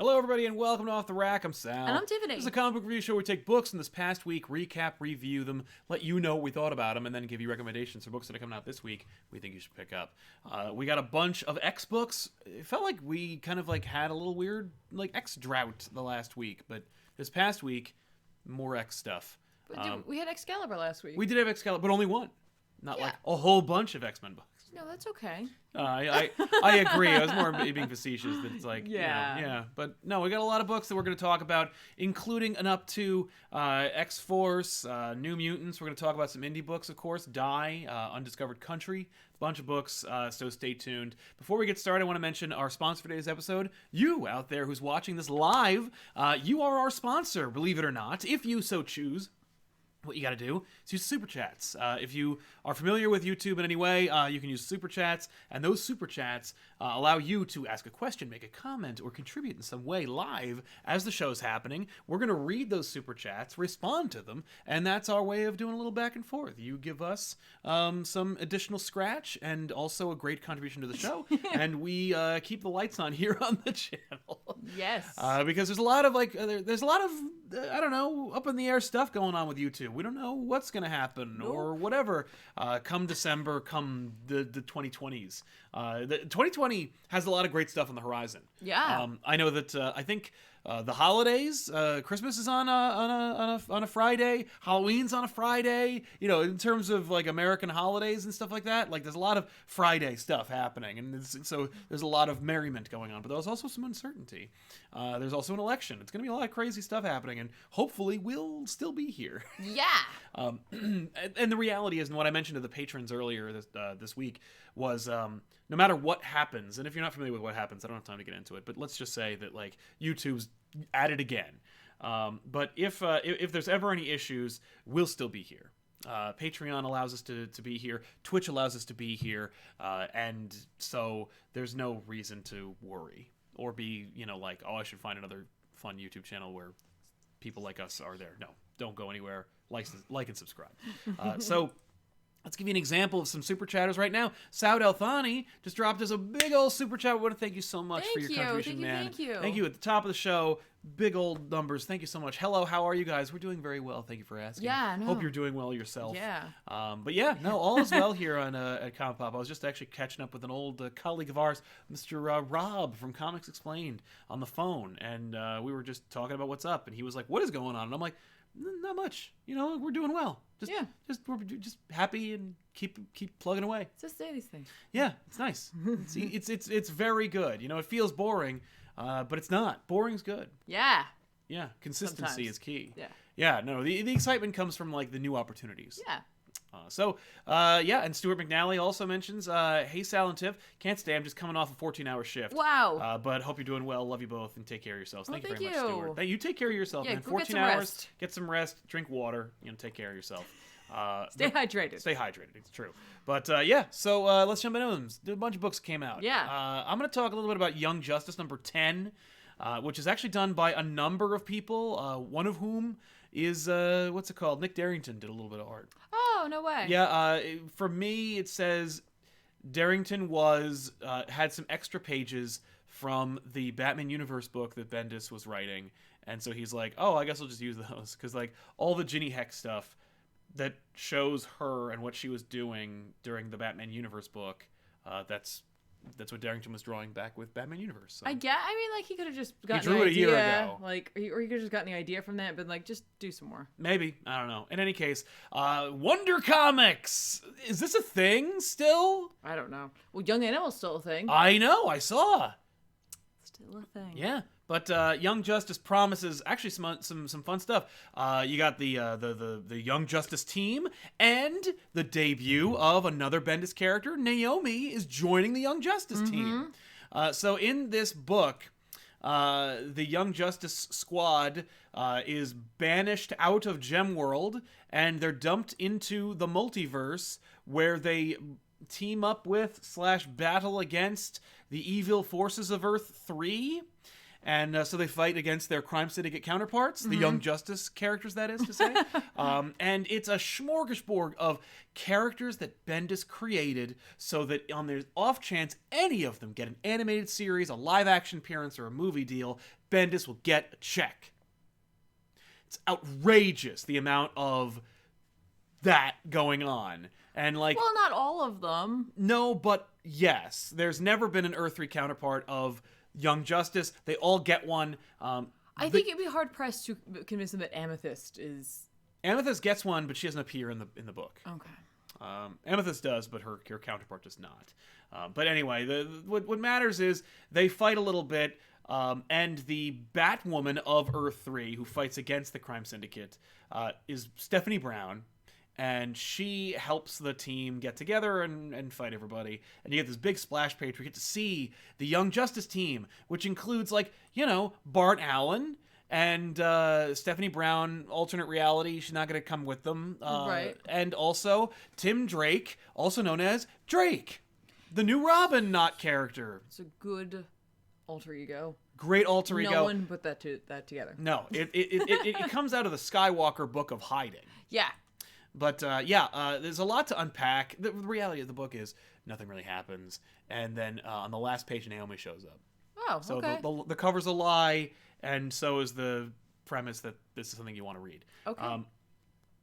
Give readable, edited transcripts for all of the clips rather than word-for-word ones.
Hello, everybody, and welcome to Off the Rack. I'm Sal. And I'm Tiffany. This is a comic book review show where we take books from this past week, recap, review them, let you know what we thought about them, and then give you recommendations for books that are coming out this week we think you should pick up. We got a bunch of X books. It felt like we kind of had a little weird X drought the last week, but this past week, more X stuff. We had Excalibur last week. We did have Excalibur, but only one. Not like a whole bunch of X-Men books. No, that's okay. I agree. I was more being facetious. That it's yeah. But no, we got a lot of books that we're going to talk about, including an up to X-Force, New Mutants. We're going to talk about some indie books, of course. Die, Undiscovered Country, bunch of books. So stay tuned. Before we get started, I want to mention our sponsor for today's episode. You out there who's watching this live, you are our sponsor. Believe it or not, if you so choose. What you got to do is use Super Chats. If you are familiar with YouTube in any way, you can use Super Chats, and those Super Chats allow you to ask a question, make a comment, or contribute in some way live as the show's happening. We're going to read those Super Chats, respond to them, and that's our way of doing a little back and forth. You give us some additional scratch and also a great contribution to the show, and we keep the lights on here on the channel. Yes. Because there's a lot of there's a lot of I don't know, up in the air stuff going on with YouTube. We don't know what's going to happen or whatever come December, come the 2020s. The 2020 has a lot of great stuff on the horizon. Yeah. I know that I think the holidays, Christmas is on a Friday, Halloween's on a Friday. You know, in terms of American holidays and stuff like that, there's a lot of Friday stuff happening, and so there's a lot of merriment going on. But there's also some uncertainty. There's also an election. It's going to be a lot of crazy stuff happening, and hopefully we'll still be here. Yeah. And the reality is, and what I mentioned to the patrons earlier this week was, no matter what happens, and if you're not familiar with what happens, I don't have time to get into it, but let's just say that YouTube's at it again. But if there's ever any issues, we'll still be here. Patreon allows us to be here. Twitch allows us to be here. And so there's no reason to worry or be, I should find another fun YouTube channel where people like us are there. No, don't go anywhere. Like and subscribe. So let's give you an example of some super chatters right now. Saud Elthani just dropped us a big old super chat. I want to thank you so much for your contribution, man. Thank you. Thank you. At the top of the show, big old numbers. Thank you so much. Hello, how are you guys? We're doing very well. Thank you for asking. Yeah, no. Hope you're doing well yourself. Yeah. But yeah, no, all is well here at ComicPOP. I was just actually catching up with an old colleague of ours, Mr. Rob from Comics Explained, on the phone, and we were just talking about what's up, and he was like, "What is going on?" And I'm like, "Not much. We're doing well. We're just happy and keep plugging away. Just say these things. Yeah, it's nice. it's very good. It feels boring, but it's not. Boring's good. Yeah. Yeah, consistency Sometimes. is key. Yeah. Yeah, no, the excitement comes from the new opportunities. Yeah. And Stuart McNally also mentions, hey, Sal and Tiff, can't stay, I'm just coming off a 14-hour shift. Wow. But hope you're doing well, love you both, and take care of yourselves. Thank you very much, Stuart. You take care of yourself, man. Go 14 hours, get some rest, drink water, take care of yourself. Stay hydrated. Stay hydrated, it's true. But so let's jump into them. A bunch of books came out. Yeah. I'm going to talk a little bit about Young Justice number 10, which is actually done by a number of people, one of whom is what's it called? Nick Darrington did a little bit of art. Oh, no way. Yeah, for me it says Darrington had some extra pages from the Batman Universe book that Bendis was writing, and so he's like, oh, I guess I'll just use those, because all the Ginny Hex stuff that shows her and what she was doing during the Batman Universe book, that's what Darrington was drawing back with Batman Universe. So. He could have just gotten drew it a year ago. or he could have just gotten the idea from that, but just do some more. Maybe. I don't know. In any case, Wonder Comics! Is this a thing still? I don't know. Well, Young Animal's still a thing. I know, I saw. Still a thing. Yeah. But Young Justice promises actually some fun stuff. You got the Young Justice team and the debut of another Bendis character. Naomi is joining the Young Justice team. So in this book, the Young Justice squad is banished out of Gemworld, and they're dumped into the multiverse, where they team up with / battle against the evil forces of Earth 3. And so they fight against their crime syndicate counterparts, the Young Justice characters, that is to say. And it's a smorgasbord of characters that Bendis created so that on their off chance any of them get an animated series, a live-action appearance, or a movie deal, Bendis will get a check. It's outrageous, the amount of that going on. And like, well, not all of them. No, but yes. There's never been an Earth 3 counterpart of Young Justice. They all get one. I think it'd be hard-pressed to convince them that Amethyst is... Amethyst gets one, but she doesn't appear in the book. Okay. Amethyst does, but her counterpart does not. But anyway, what matters is they fight a little bit, and the Batwoman of Earth 3, who fights against the crime syndicate, is Stephanie Brown. And she helps the team get together and fight everybody. And you get this big splash page where you get to see the Young Justice team, which includes, like, Bart Allen and Stephanie Brown, alternate reality. She's not going to come with them. Right. And also Tim Drake, also known as Drake, the new Robin character. It's a good alter ego. Great alter ego. No one put that together. No, it comes out of the Skywalker Book of Hiding. Yeah. But, there's a lot to unpack. The reality of the book is nothing really happens. And then on the last page, Naomi shows up. Oh, so okay. The cover's a lie, and so is the premise that this is something you want to read. Okay.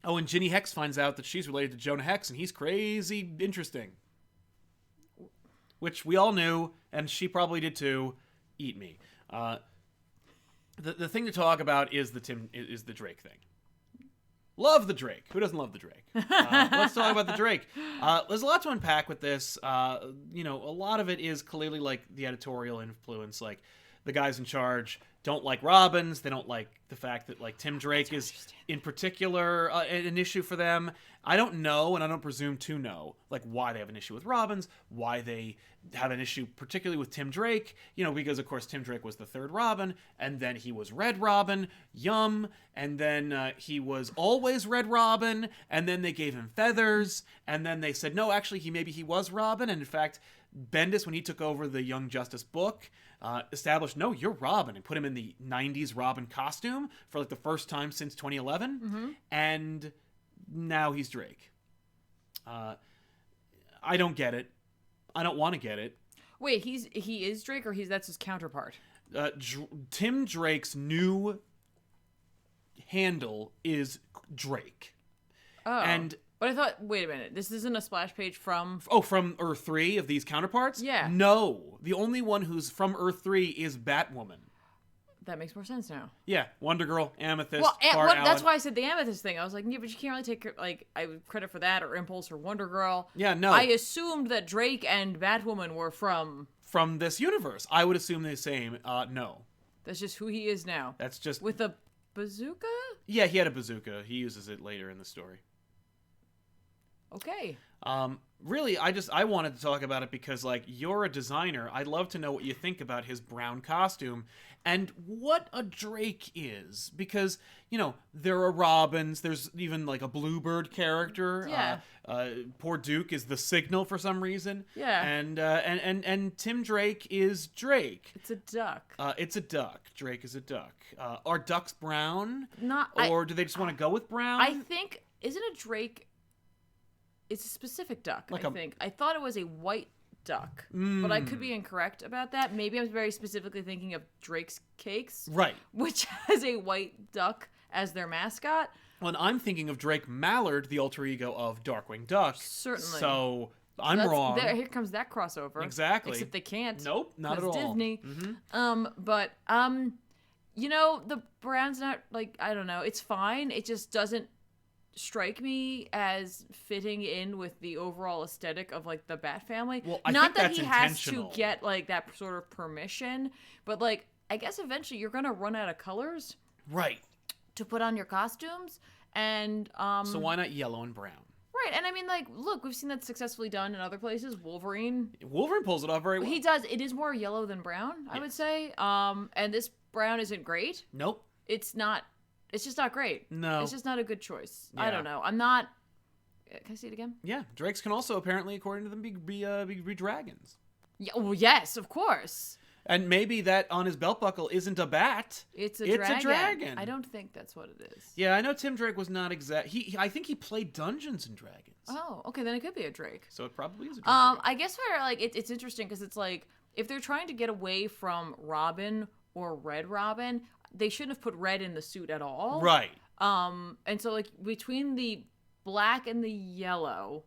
And Ginny Hex finds out that she's related to Jonah Hex, and he's crazy interesting. Which we all knew, and she probably did too. Eat me. The thing to talk about is the Drake thing. Love the Drake. Who doesn't love the Drake? Let's talk about the Drake. There's a lot to unpack with this. A lot of it is clearly like the editorial influence. Like the guys in charge don't like Robins. They don't like the fact that like Tim Drake is in particular an issue for them. I don't know, and I don't presume to know, like why they have an issue with Robins, why they have an issue particularly with Tim Drake, because of course Tim Drake was the third Robin, and then he was Red Robin, and then he was always Red Robin, and then they gave him feathers, and then they said, no, actually maybe he was Robin, and in fact, Bendis, when he took over the Young Justice book, established, no, you're Robin, and put him in the 90s Robin costume for like the first time since 2011, and now he's Drake. I don't get it. I don't want to get it. Wait, he is Drake, or that's his counterpart? Tim Drake's new handle is Drake. Oh. And but I thought, wait a minute, this isn't a splash page from... Oh, from Earth 3 of these counterparts? Yeah. No. The only one who's from Earth 3 is Batwoman. That makes more sense now. Yeah. Wonder Girl, Amethyst, Bart Allen. Allen. That's why I said the Amethyst thing. I was like, yeah, but you can't really take, like, I would credit for that, or Impulse, or Wonder Girl. Yeah, no. I assumed that Drake and Batwoman were from this universe. I would assume the same. No. That's just who he is now. That's just... With a bazooka? Yeah, he had a bazooka. He uses it later in the story. Okay. Really, I wanted to talk about it because, like, you're a designer. I'd love to know what you think about his brown costume and what a Drake is. Because, there are Robins. There's even, like, a Bluebird character. Yeah. Poor Duke is the Signal for some reason. Yeah. And Tim Drake is Drake. It's a duck. It's a duck. Drake is a duck. Are ducks brown? Or do they just want to go with brown? I think, isn't a Drake... It's a specific duck, I think. I thought it was a white duck, but I could be incorrect about that. Maybe I'm very specifically thinking of Drake's Cakes. Right. Which has a white duck as their mascot. Well, and I'm thinking of Drake Mallard, the alter ego of Darkwing Duck. Certainly. So I'm wrong. Here comes that crossover. Exactly. Except they can't. Nope, not at all. Disney. But, the brown's not, like, I don't know. It's fine. It just doesn't strike me as fitting in with the overall aesthetic of like the Bat family. Well, I not think that that's he has intentional. to get like that sort of permission, but like I guess eventually you're gonna run out of colors, right, to put on your costumes, and so why not yellow and brown? Right, and I mean, like, look, we've seen that successfully done in other places. Wolverine pulls it off very well. He does. It is more yellow than brown, I would say. And this brown isn't great. Nope. It's just not great. No. It's just not a good choice. Yeah. I don't know. I'm not... Can I see it again? Yeah. Drakes can also, apparently, according to them, be dragons. Yeah, well, yes, of course. And maybe that on his belt buckle isn't a bat. It's a dragon. dragon. I don't think that's what it is. Yeah, I know Tim Drake was not exact. I think he played Dungeons and Dragons. Oh, okay, then it could be a Drake. So it probably is a Drake. I guess where like it's interesting because it's like if they're trying to get away from Robin or Red Robin, they shouldn't have put Red in the suit at all. Right. And so like between the black and the yellow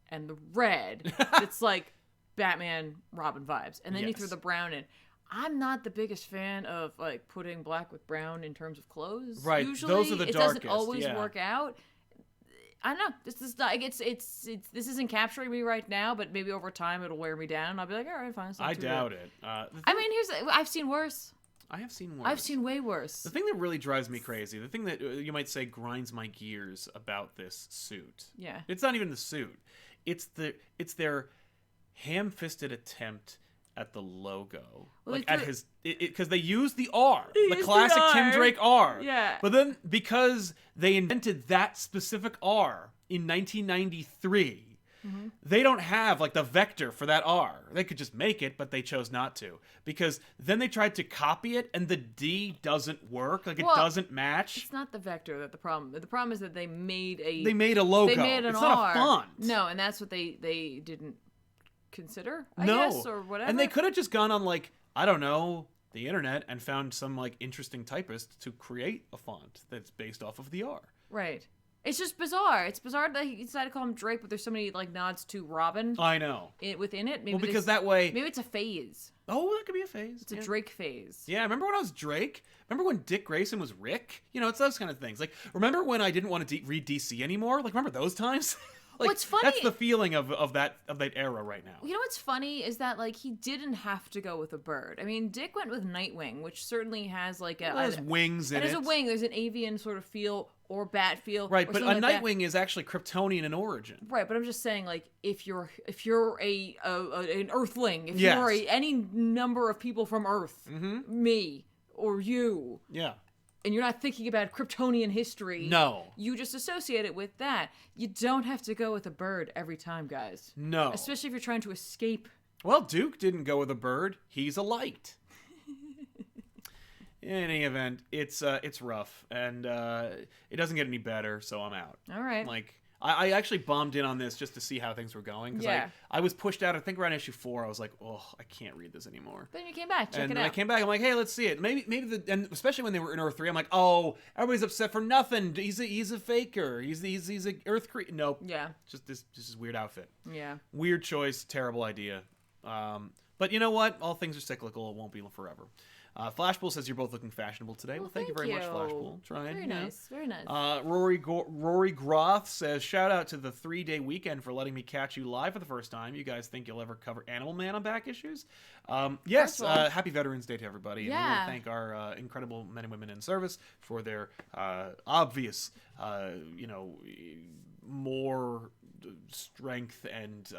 and the red, it's like Batman Robin vibes. And then you throw the brown in. I'm not the biggest fan of like putting black with brown in terms of clothes. Right. Usually those are the darkest. It doesn't always work out. I don't know. This is not, this isn't capturing me right now, but maybe over time it'll wear me down and I'll be like, all right, fine. I doubt it. I mean, I've seen worse. I have seen worse. I've seen way worse. The thing that really drives me crazy, the thing that you might say grinds my gears about this suit. Yeah. It's not even the suit. It's their ham-fisted attempt at the logo. Well, like at his because they use the R, the use classic the R. Tim Drake R. Yeah. But then because they invented that specific R in 1993, they don't have like the vector for that R. They could just make it, but they chose not to because then they tried to copy it and the D doesn't work. Like it doesn't match. It's not the vector that the problem. The problem is that they made a logo. They made an it's R. not a font. No, and that's what they didn't consider, I No. guess, or whatever. And they could have just gone on like, I don't know, the internet and found some like interesting typist to create a font that's based off of the R. Right. It's just bizarre. It's bizarre that he decided to call him Drake, but there's so many like nods to Robin. I know. Within it. Maybe well, because that way... Maybe it's a phase. Oh, that could be a phase. It's a Drake phase. Yeah, remember when I was Drake? Remember when Dick Grayson was Rick? You know, it's those kind of things. Like, remember when I didn't want to read DC anymore? Like, remember those times? Like, what's funny, that's the feeling of that era right now. You know what's funny is that like he didn't have to go with a bird. I mean, Dick went with Nightwing, which certainly has like has wings in it. There's a wing. There's an avian sort of feel or bat feel. Right, but a like Nightwing is actually Kryptonian in origin. Right, but I'm just saying like if you're an Earthling, if you're any number of people from Earth, me or you, and you're not thinking about Kryptonian history. No. You just associate it with that. You don't have to go with a bird every time, guys. No. Especially if you're trying to escape. Well, Duke didn't go with a bird. He's a light. In any event, it's rough, and it doesn't get any better, so I'm out. All right. Like, I actually bombed in on this just to see how things were going. Because I was pushed out, I think around issue 4, I was like, oh, I can't read this anymore. Then you came back, check it out. And I came back, I'm like, hey, let's see it. Maybe and especially when they were in Earth 3, I'm like, oh, everybody's upset for nothing. He's a faker. He's a Earth creature. Nope. Yeah. Just this weird outfit. Yeah. Weird choice, terrible idea. But you know what? All things are cyclical. It won't be forever. Flashpool says you're both looking fashionable today. Well, thank you very much, Flashpool. Trying. Very nice. Very nice. Rory Groth says, shout out to the 3-day weekend for letting me catch you live for the first time. You guys think you'll ever cover Animal Man on back issues? Yes. Happy Veterans Day to everybody. And we want to thank our incredible men and women in service for their obvious, more strength and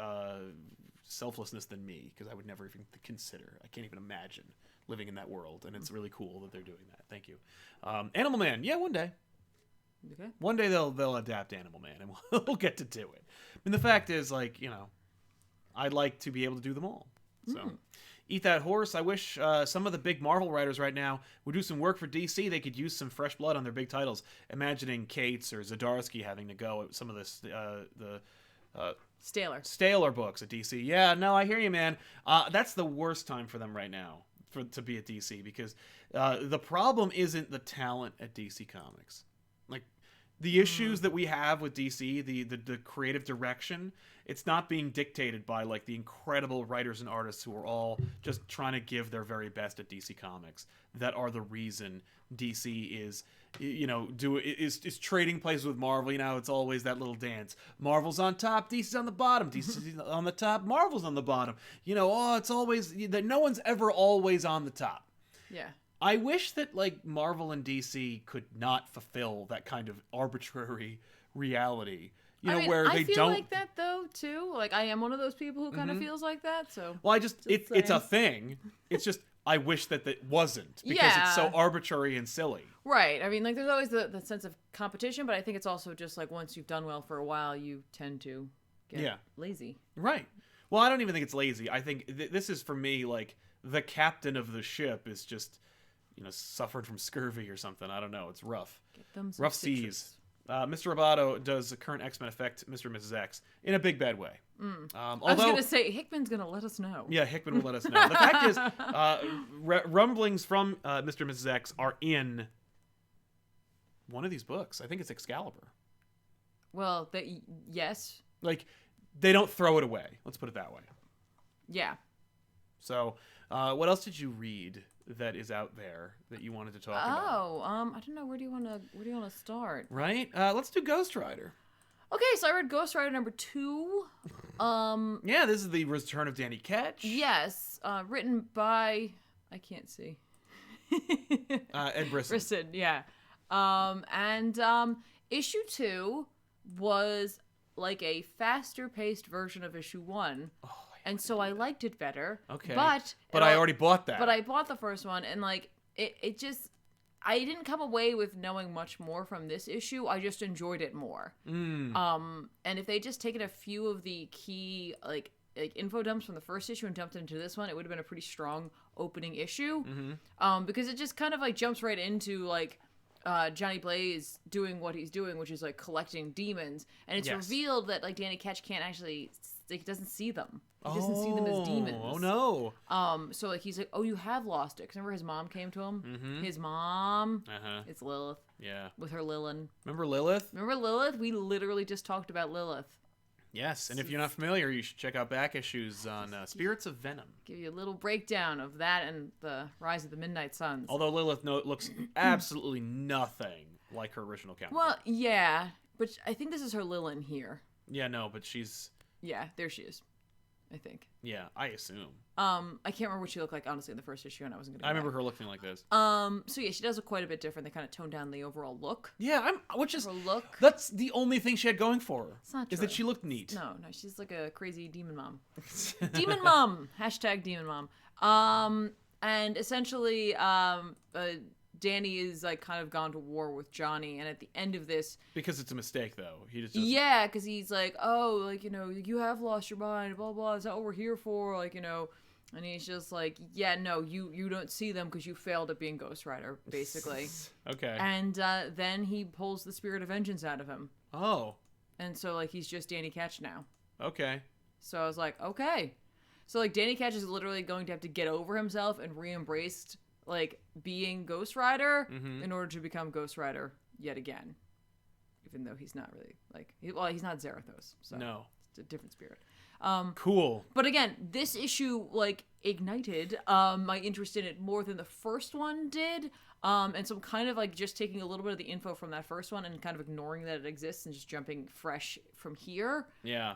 selflessness than me, because I would never even consider. I can't even imagine living in that world, and it's really cool that they're doing that. Thank you. Animal Man, one day. Okay. One day they'll adapt Animal Man, and we'll get to do it. I mean, the fact is, like, I'd like to be able to do them all. So, eat that horse. I wish some of the big Marvel writers right now would do some work for DC. They could use some fresh blood on their big titles. Imagining Cates or Zdarsky having to go at some of the Staler books at DC. Yeah, no, I hear you, man. That's the worst time for them right now to be at DC, because the problem isn't the talent at DC Comics. Like, the issues that we have with DC, the creative direction, it's not being dictated by like the incredible writers and artists who are all just trying to give their very best at DC Comics. That are the reason DC is is trading places with Marvel. It's always that little dance. Marvel's on top, DC's on the bottom. DC's on the top, Marvel's on the bottom. It's always that no one's ever always on the top. Yeah. I wish that like Marvel and DC could not fulfill that kind of arbitrary reality. Where they I feel don't like that though too. Like I am one of those people who kind of feels like that. So well, it's a thing. It's just I wish that wasn't, because it's so arbitrary and silly. Right. I mean, like there's always the sense of competition, but I think it's also just like once you've done well for a while, you tend to get lazy. Right. Well, I don't even think it's lazy. I think this is for me like the captain of the ship is just, suffered from scurvy or something. I don't know. It's rough. Get them some Rough citrus. seas. Mr. Roboto does the current X-Men affect Mr. and Mrs. X in a big bad way. I was going to say, Hickman's going to let us know. Yeah, Hickman will let us know. The fact is, rumblings from Mr. and Mrs. X are in one of these books. I think it's Excalibur. Well, yes. Like, they don't throw it away. Let's put it that way. Yeah. So, what else did you read that is out there that you wanted to talk about? I don't know. Where do you want to start? Right? Let's do Ghost Rider. Okay, so I read Ghost Rider number 2. Yeah, this is the return of Danny Ketch. Yes, written by I can't see. Ed Brisson. Brisson, yeah. Issue 2 was like a faster paced version of issue 1. Oh, and so I liked it better. Okay. But I already bought that. But I bought the first one, and like it just, I didn't come away with knowing much more from this issue. I just enjoyed it more. And if they just taken a few of the key like info dumps from the first issue and dumped into this one, it would have been a pretty strong opening issue. Because it just kind of like jumps right into like Johnny Blaze doing what he's doing, which is like collecting demons, and it's revealed that like Danny Ketch can't actually, like, he doesn't see them. He doesn't see them as demons. Oh no. So like he's like, oh, you have lost it. 'Cause remember his mom came to him. His mom. It's Lilith. Yeah. With her Lilin. Remember Lilith? We literally just talked about Lilith. Yes, and if you're not familiar, you should check out back issues on Spirits of Venom. Give you a little breakdown of that and the Rise of the Midnight Suns. Although Lilith looks absolutely nothing like her original counterpart. Well, yeah, but I think this is her Lilin here. Yeah, no, but she's... Yeah, there she is, I think. Yeah, I assume. I can't remember what she looked like, honestly, in the first issue, and I wasn't gonna. I remember her looking like this. So yeah, she does look quite a bit different. They kind of toned down the overall look. Yeah, which is her look. That's the only thing she had going for her. It's not true. Is that she looked neat. No, she's like a crazy demon mom. Demon mom. # demon mom. And essentially, Danny is like kind of gone to war with Johnny, and at the end of this, because it's a mistake though, he just yeah, because he's like, oh, like, you have lost your mind, blah blah, is that what we're here for, like, and he's just like, yeah, no, you don't see them because you failed at being Ghost Rider, basically. Okay. And then he pulls the spirit of vengeance out of him. Oh. And so like he's just Danny Ketch now. Okay. So I was like, okay. So like Danny Ketch is literally going to have to get over himself and re-embrace like being Ghost Rider in order to become Ghost Rider yet again, even though he's not really like, he's not Zarathos, so no, it's a different spirit. Cool. But again, this issue like ignited my interest in it more than the first one did, and so I'm kind of like just taking a little bit of the info from that first one and kind of ignoring that it exists and just jumping fresh from here. Yeah.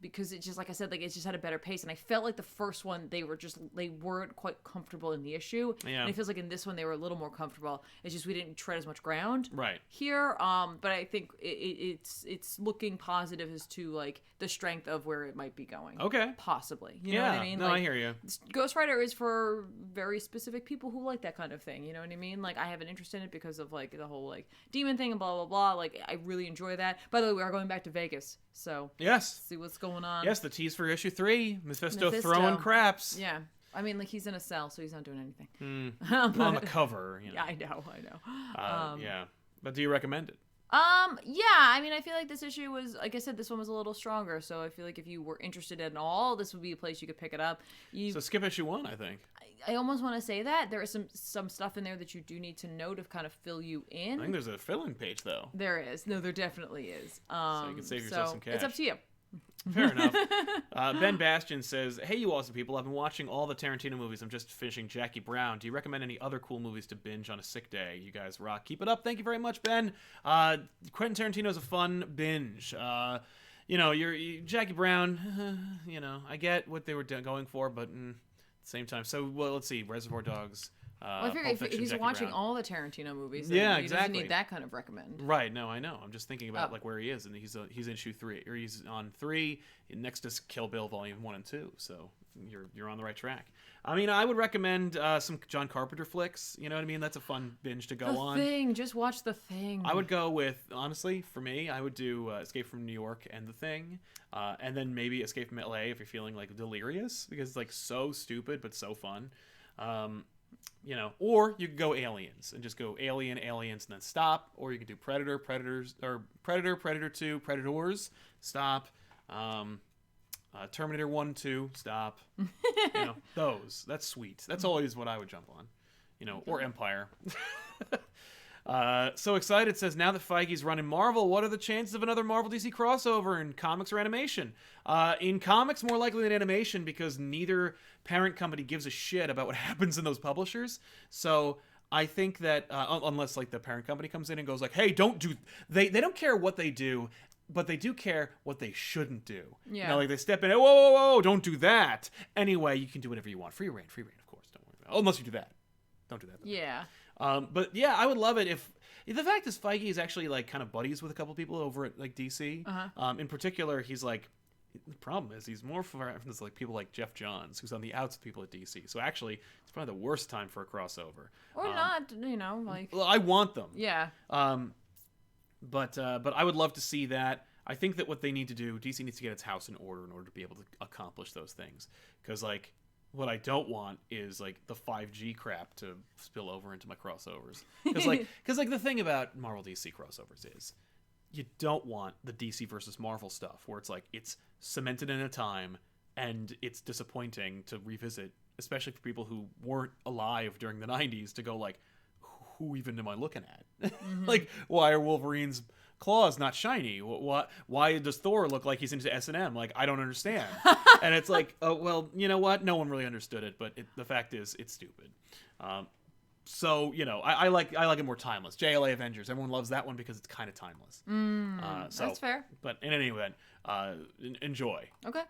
Because it just, like I said, like it just had a better pace, and I felt like the first one they weren't quite comfortable in the issue. Yeah. And it feels like in this one they were a little more comfortable. It's just we didn't tread as much ground right here. But I think it's looking positive as to like the strength of where it might be going. Okay. Possibly. You know what I mean? No, like, I hear you. Ghost Rider is for very specific people who like that kind of thing. You know what I mean? Like I have an interest in it because of like the whole like demon thing and blah blah blah. Like I really enjoy that. By the way, we are going back to Vegas, so yes, see what's going on. Yes, the tease for issue 3. Mephisto throwing craps. Yeah. I mean, like, he's in a cell, so he's not doing anything. But, on the cover, Yeah, I know. Yeah. But do you recommend it? Yeah, I mean, I feel like this issue was, like I said, this one was a little stronger, so I feel like if you were interested at all, this would be a place you could pick it up. So skip issue 1, I think. I almost want to say that. There is some stuff in there that you do need to know to kind of fill you in. I think there's a fill-in page, though. There is. No, there definitely is. So you can save yourself some cash. It's up to you. Fair enough. Ben Bastian says, hey, you awesome people. I've been watching all the Tarantino movies. I'm just finishing Jackie Brown. Do you recommend any other cool movies to binge on a sick day? You guys rock. Keep it up. Thank you very much, Ben. Quentin Tarantino's a fun binge. Jackie Brown, I get what they were going for, but at the same time. So, well, let's see. Reservoir Dogs. I figure if he's Jackie watching Brown. all the Tarantino movies, then he doesn't need that kind of recommend. Right? No, I know. I'm just thinking about like where he is, and he's in issue 3, or he's on 3 next to Kill Bill Volume 1 and 2. So you're on the right track. I mean, I would recommend some John Carpenter flicks. You know what I mean? That's a fun binge to go on. The Thing. Just watch The Thing. I would go with, honestly, for me, I would do Escape from New York and The Thing, and then maybe Escape from LA if you're feeling like delirious, because it's like so stupid but so fun. You know, or you could go Aliens and just go Aliens, and then stop. Or you could do Predator 2, Predators, stop. Terminator 1, 2, stop. You know, those. That's sweet. That's always what I would jump on. You know, or Empire. So excited says, now that Feige's running Marvel, what are the chances of another Marvel DC crossover in comics or animation? In comics, more likely than animation, because neither parent company gives a shit about what happens in those publishers. So I think that unless like the parent company comes in and goes like, hey, don't do, they don't care what they do, but they do care what they shouldn't do. Yeah. You know, like they step in, whoa, don't do that. Anyway, you can do whatever you want. Free reign, of course. Don't worry about it. Unless you do that. Don't do that. Yeah. But yeah, I would love it if the fact is Feige is actually like kind of buddies with a couple people over at like DC. In particular, he's like, the problem is he's more friends like people like Jeff Johns, who's on the outs with people at DC. So actually, it's probably the worst time for a crossover. Or not, you know, like. Well, I want them. Yeah. But I would love to see that. I think that what they need to do, DC needs to get its house in order to be able to accomplish those things. Because like, what I don't want is like the 5G crap to spill over into my crossovers. Because like the thing about Marvel DC crossovers is you don't want the DC versus Marvel stuff where it's like it's cemented in a time and it's disappointing to revisit, especially for people who weren't alive during the 90s, to go like, who even am I looking at? Like, why are Wolverine's claws not shiny? Why does Thor look like he's into S&M? Like, I don't understand. And it's like, oh, well, you know what? No one really understood it, but the fact is, it's stupid. So, you know, I like it more timeless. JLA Avengers, everyone loves that one because it's kind of timeless. That's fair. But in any event, enjoy. Okay.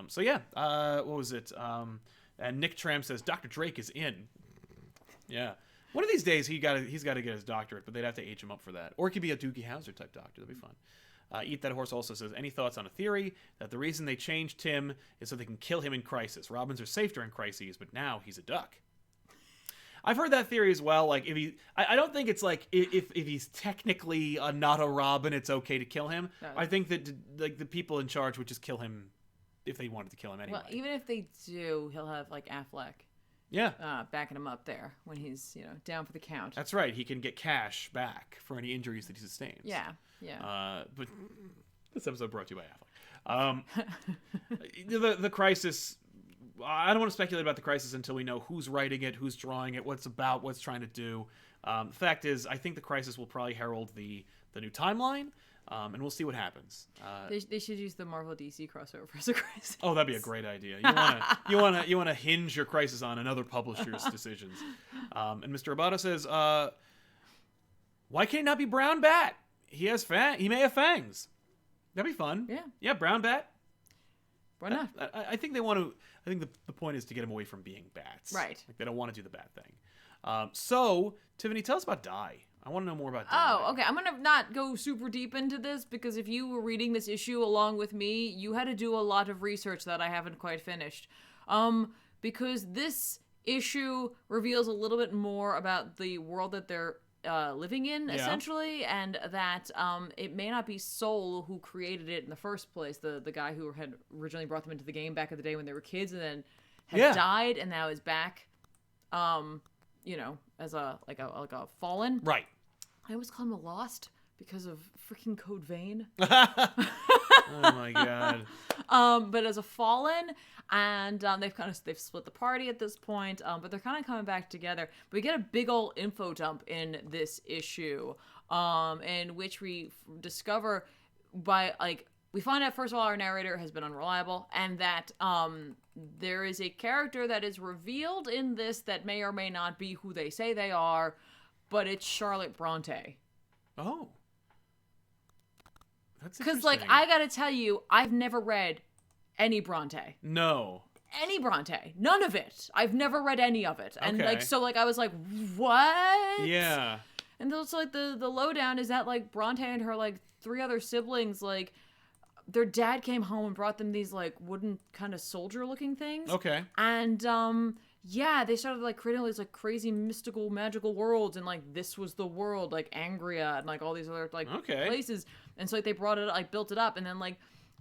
So yeah, what was it? And Nick Tram says Dr. Drake is in. Yeah. One of these days, he's got to get his doctorate, but they'd have to age him up for that. Or it could be a Doogie Howser type doctor. That'd be fun. Eat That Horse also says, any thoughts on a theory that the reason they changed Tim is so they can kill him in Crisis? Robins are safe during crises, but now he's a duck. I've heard that theory as well. Like, I don't think it's like if he's technically not a Robin, it's okay to kill him. No. I think that like the people in charge would just kill him if they wanted to kill him anyway. Well, even if they do, he'll have like Affleck. Yeah. Backing him up there when he's, you know, down for the count. That's right. He can get cash back for any injuries that he sustains. Yeah. Yeah. But this episode brought to you by Affleck. The Crisis, I don't want to speculate about the Crisis until we know who's writing it, who's drawing it, what it's about, what it's trying to do. The fact is, I think the Crisis will probably herald the new timeline. And we'll see what happens. They should use the Marvel DC crossover as a Crisis. Oh, that'd be a great idea. You wanna hinge your Crisis on another publisher's decisions. And Mr. Abata says, why can't he not be Brown Bat? He may have fangs. That'd be fun. Yeah. Yeah, Brown Bat. Why not? I think they want to. I think the point is to get him away from being bats. Right. Like they don't want to do the bat thing. So Tiffany, tell us about Die. I want to know more about Die. Oh, okay. I'm going to not go super deep into this because if you were reading this issue along with me, you had to do a lot of research that I haven't quite finished. Because this issue reveals a little bit more about the world that they're living in, essentially, and that it may not be Soul who created it in the first place, the guy who had originally brought them into the game back in the day when they were kids and then had died and now is back, you know, as a fallen. Right. I always call him a Lost because of freaking Code Vein. Oh my god. But as a fallen, and they've split the party at this point, but they're kind of coming back together. But we get a big old info dump in this issue, in which we discover we find out, first of all, our narrator has been unreliable, and that there is a character that is revealed in this that may or may not be who they say they are, but it's Charlotte Bronte. Oh. That's because, like, I gotta tell you, I've never read any Bronte. No. Any Bronte. None of it. I've never read any of it. And, I was like, what? Yeah. And also, like, the lowdown is that, like, Bronte and her, like, 3 other siblings, like, their dad came home and brought them these like wooden kind of soldier looking things. Okay. And yeah, they started like creating all these like crazy mystical magical worlds, and like this was the world, like Angria and like all these other like places. And so like they brought it, like built it up, and then like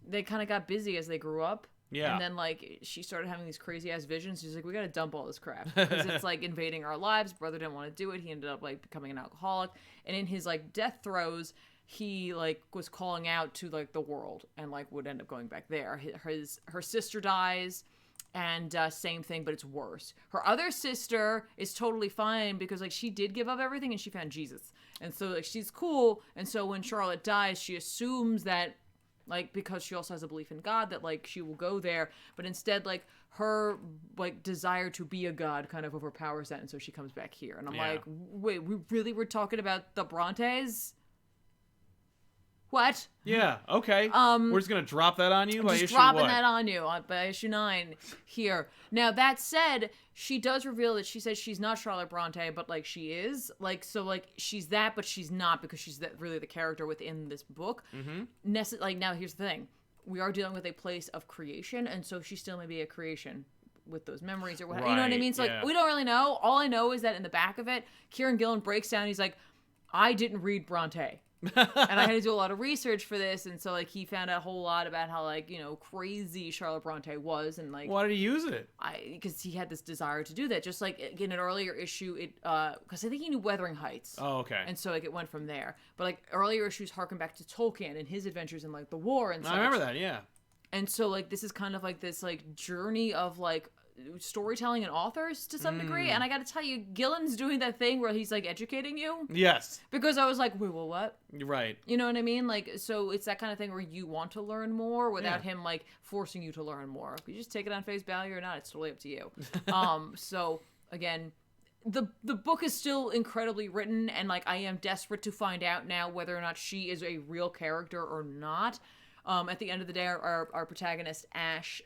they kind of got busy as they grew up. Yeah. And then, like, she started having these crazy-ass visions. She's like, we gotta dump all this crap. Because it's, like, invading our lives. Brother didn't want to do it. He ended up, like, becoming an alcoholic. And in his, like, death throes, he, like, was calling out to, like, the world. And, like, would end up going back there. Her sister dies. And same thing, but it's worse. Her other sister is totally fine because, like, she did give up everything and she found Jesus. And so, like, she's cool. And so when Charlotte dies, she assumes that, like, because she also has a belief in God, that, like, she will go there. But instead, like, her, like, desire to be a god kind of overpowers that. And so she comes back here. And I'm like, wait, we really were talking about the Brontes? What? Yeah, okay. We're just going to drop that on you by issue just dropping what? that on you by issue 9 here. Now, that said, she does reveal that she says she's not Charlotte Bronte, but, like, she is. Like, so, like, she's that, but she's not because she's really the character within this book. Mm-hmm. Like, now, here's the thing. We are dealing with a place of creation, and so she still may be a creation with those memories or whatever. Right, you know what I mean? So, like, we don't really know. All I know is that in the back of it, Kieran Gillen breaks down. He's like, I didn't read Bronte. And I had to do a lot of research for this, and so like he found out a whole lot about how like, you know, crazy Charlotte Bronte was, and like why did he use it? Because he had this desire to do that, just like in an earlier issue, it because I think he knew Wuthering Heights. Oh, okay. And so like it went from there, but like earlier issues harken back to Tolkien and his adventures in like the war and such. I remember that, yeah. And so like this is kind of like this like journey of like storytelling and authors to some degree, and I gotta tell you, Gillen's doing that thing where he's like educating you. Yes. Because I was like, wait, well, what? Right. You know what I mean? Like, so it's that kind of thing where you want to learn more without him like forcing you to learn more. If you just take it on face value or not, it's totally up to you. So again, the book is still incredibly written, and like I am desperate to find out now whether or not she is a real character or not. At the end of the day, our protagonist Ash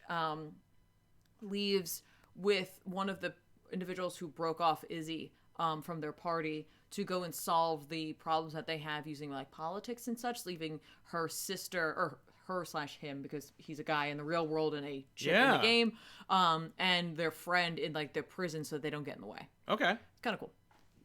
leaves with one of the individuals who broke off Izzy from their party to go and solve the problems that they have using like politics and such, leaving her sister or her/him, because he's a guy in the real world and a chick in the game, and their friend in like their prison so they don't get in the way. Okay. It's kind of cool.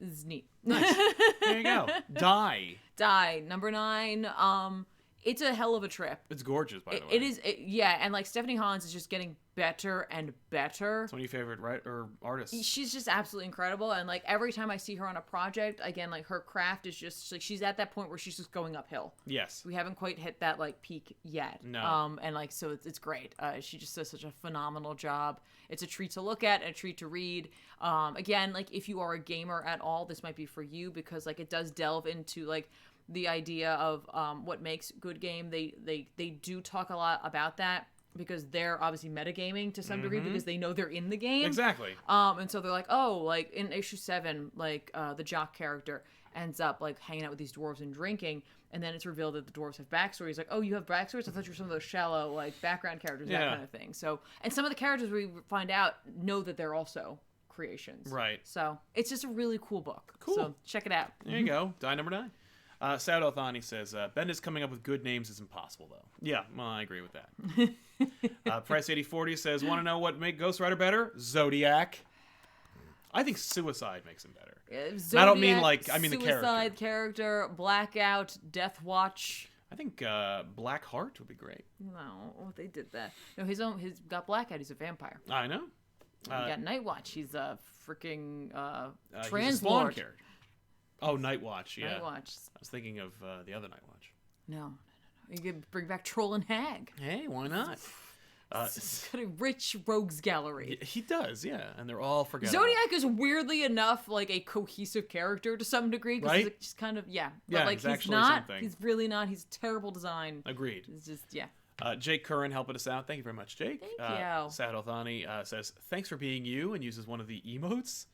This is neat. Nice. There you go. Die. Number 9. It's a hell of a trip. It's gorgeous, by the way. It is, yeah, and like Stephanie Hans is just getting better and better. It's one of your favorite artists. She's just absolutely incredible, and like every time I see her on a project, again, like her craft is just like she's at that point where she's just going uphill. Yes. We haven't quite hit that like peak yet. No. And like so it's great. She just does such a phenomenal job. It's a treat to look at and a treat to read. Again, like if you are a gamer at all, this might be for you because like it does delve into like the idea of what makes good game. They do talk a lot about that because they're obviously metagaming to some degree because they know they're in the game. Exactly. And so they're like, oh, like in issue 7, like the jock character ends up like hanging out with these dwarves and drinking, and then it's revealed that the dwarves have backstories. Like, oh, you have backstories? I thought you were some of those shallow like background characters, that kind of thing. So, and some of the characters we find out know that they're also creations. Right. So it's just a really cool book. Cool. So check it out. There you go. Die number 9. Saud Althani says, Bendis coming up with good names is impossible, though. Yeah, well, I agree with that. Price8040 says, want to know what make Ghost Rider better? Zodiac. I think Suicide makes him better. Zodiac, I don't mean like, I mean the character. Suicide character, Blackout, Death Watch. I think Black Heart would be great. No, they did that. No, he's got Blackout. He's a vampire. I know. You got Night Watch. He's a freaking trans Lord. Character. Oh, Night Watch, yeah. Night Watch. I was thinking of the other Night Watch. No. You could bring back Troll and Hag. Hey, why not? He's got a rich rogues gallery. He does, yeah, and they're all forgettable. Zodiac is weirdly enough like a cohesive character to some degree, because he's just kind of but like he's not. Something. He's really not. He's terrible design. Agreed. It's just Jake Curran helping us out. Thank you very much, Jake. Thank you. Saud Althani says, thanks for being you, and uses one of the emotes.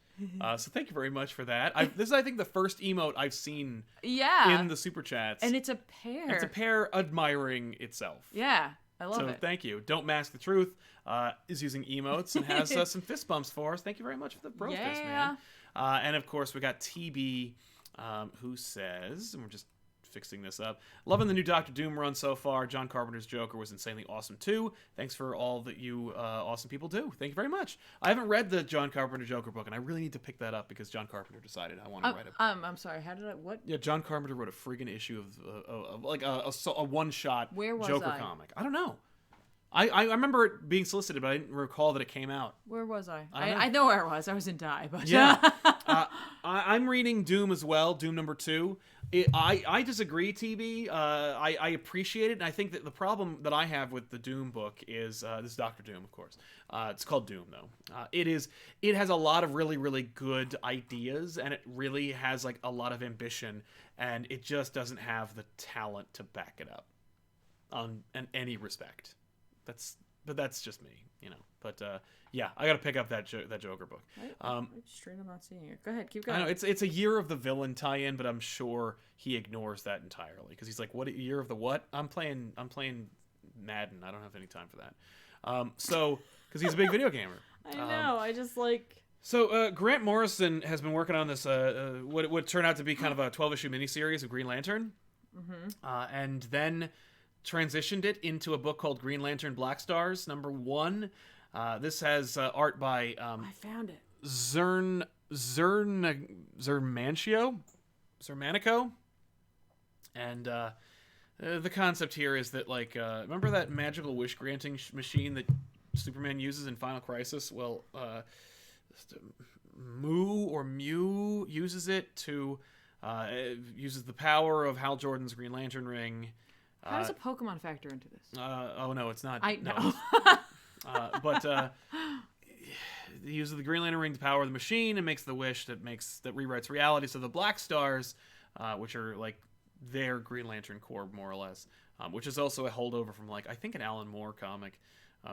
So thank you very much for that. This is, I think, the first emote I've seen in the Super Chats. And it's a pair. It's a pair admiring itself. Yeah, I love it. So thank you. Don't Mask the Truth is using emotes and has some fist bumps for us. Thank you very much for the bro fist, man. And, of course, we got TB who says, and we're just fixing this up. Loving the new Doctor Doom run so far. John Carpenter's Joker was insanely awesome too. Thanks for all that you awesome people do. Thank you very much. I haven't read the John Carpenter Joker book, and I really need to pick that up because John Carpenter decided I want to write it. I'm sorry. How did I? What? Yeah, John Carpenter wrote a friggin' issue of like a one-shot Joker comic. I don't know. I remember it being solicited, but I didn't recall that it came out. Where was I? I know where I was. I was in Die, but yeah. I'm reading Doom as well. Doom #2. I disagree, TB. I appreciate it, and I think that the problem that I have with the Doom book is this is Doctor Doom, of course. It's called Doom though. It has a lot of really really good ideas, and it really has like a lot of ambition, and it just doesn't have the talent to back it up, in any respect. That's just me, you know. But yeah, I got to pick up that Joker book. I'm straight up not seeing it. Go ahead, keep going. I know it's a Year of the Villain tie-in, but I'm sure he ignores that entirely because he's like, "What Year of the what? I'm playing Madden. I don't have any time for that." So because he's a big video gamer. I know. I just like. So Grant Morrison has been working on this what would turn out to be kind of a 12-issue miniseries of Green Lantern, and then transitioned it into a book called Green Lantern Black Stars #1. This has art by I found it. Zermanico. And the concept here is that, like, remember that magical wish granting machine that Superman uses in Final Crisis? Well, Mew uses it to uses the power of Hal Jordan's Green Lantern ring. How does a Pokemon factor into this? Oh no, it's not. I know. No, but he uses the Green Lantern ring to power the machine and makes the wish that rewrites reality. So the Black Stars, which are like their Green Lantern Corps more or less, which is also a holdover from like I think an Alan Moore comic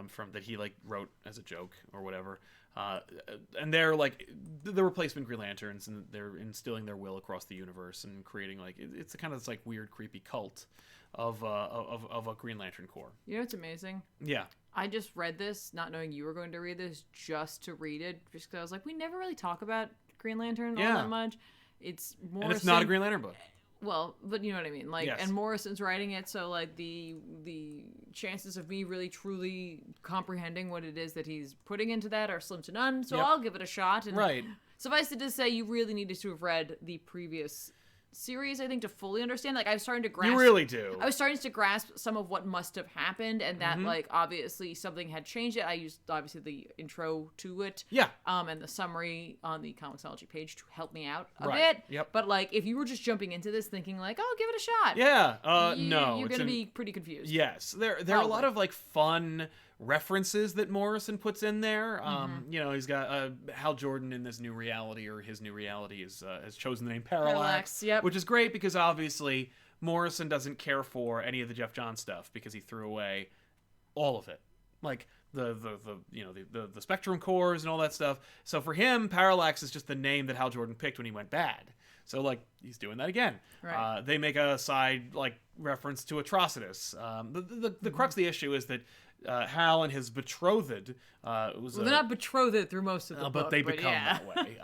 from that he like wrote as a joke or whatever. And they're like the replacement Green Lanterns, and they're instilling their will across the universe and creating like it's a kind of this like weird creepy cult of a Green Lantern Corps. You know what's amazing? Yeah. I just read this, not knowing you were going to read this, just to read it, just because I was like, we never really talk about Green Lantern all that much. It's Morrison, and it's not a Green Lantern book. Well, but you know what I mean. Like, yes. And Morrison's writing it, so like the chances of me really truly comprehending what it is that he's putting into that are slim to none. So I'll give it a shot. And right. Suffice it to say, you really needed to have read the previous series, I think, to fully understand. Like, I was starting to grasp. You really do. I was starting to grasp some of what must have happened, and that like obviously something had changed it. I used obviously the intro to it, and the summary on the Comixology page to help me out a bit. Yep. But like, if you were just jumping into this thinking like, "Oh, give it a shot," no, you're gonna be pretty confused. Yes, there are a lot of like fun references that Morrison puts in there. You know, he's got Hal Jordan in this new reality, or his new reality has chosen the name Parallax, which is great because obviously Morrison doesn't care for any of the Jeff Johns stuff because he threw away all of it, like the Spectrum cores and all that stuff. So for him, Parallax is just the name that Hal Jordan picked when he went bad. So like he's doing that again. Right. They make a side like reference to Atrocitus. The crux of the issue is that Hal and his betrothed they're not betrothed through most of the book, but they become that way.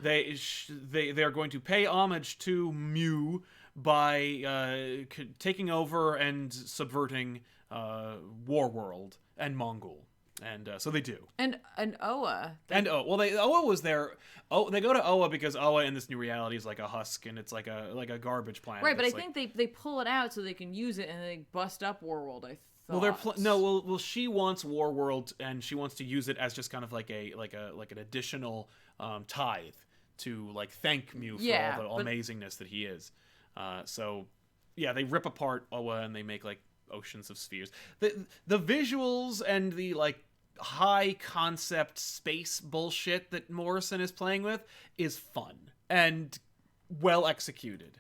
They are going to pay homage to Mew by taking over and subverting Warworld and Mongol. And so they do. And Oa. Oa was there. Oh, they go to Oa because Oa in this new reality is like a husk, and it's like a garbage planet. Right, but I think they pull it out so they can use it, and they bust up Warworld. I thought. Well, she wants Warworld, and she wants to use it as just kind of like an additional tithe to like thank Mew for all the amazingness that he is. So yeah, they rip apart Oa and they make like oceans of spheres. The visuals and the like high concept space bullshit that Morrison is playing with is fun and well executed.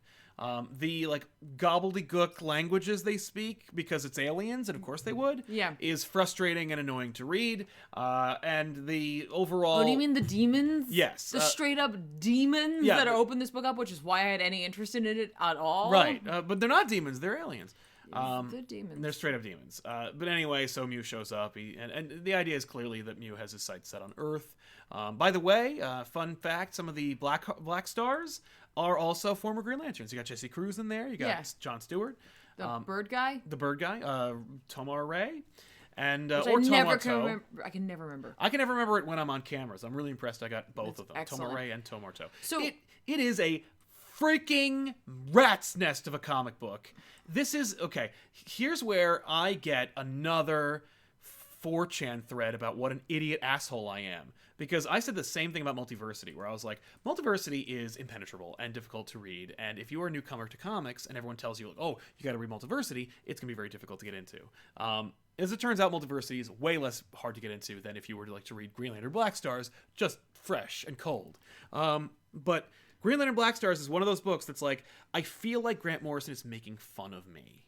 The like gobbledygook languages they speak, because it's aliens, and of course they would, is frustrating and annoying to read. And the overall... Oh, do you mean the demons? Yes. The straight up demons that open this book up, which is why I had any interest in it at all? Right. But they're not demons, they're aliens. They're demons. They're straight up demons. But anyway, so Mew shows up, and the idea is clearly that Mew has his sights set on Earth. By the way, fun fact: some of the Black Stars are also former Green Lanterns. You got Jesse Cruz in there. You got John Stewart, the bird guy, Tomar Ray. And I can never remember. I can never remember it when I'm on cameras. I'm really impressed I got both of them, Tomar Ray and Tomar To. So it is a freaking rat's nest of a comic book. This is okay. Here's where I get another 4chan thread about what an idiot asshole I am. Because I said the same thing about Multiversity, where I was like, Multiversity is impenetrable and difficult to read, and if you are a newcomer to comics and everyone tells you, like, oh, you gotta read Multiversity, it's gonna be very difficult to get into. As it turns out, Multiversity is way less hard to get into than if you were to read Green Lantern Black Stars, just fresh and cold. But Green Lantern Black Stars is one of those books that's like, I feel like Grant Morrison is making fun of me.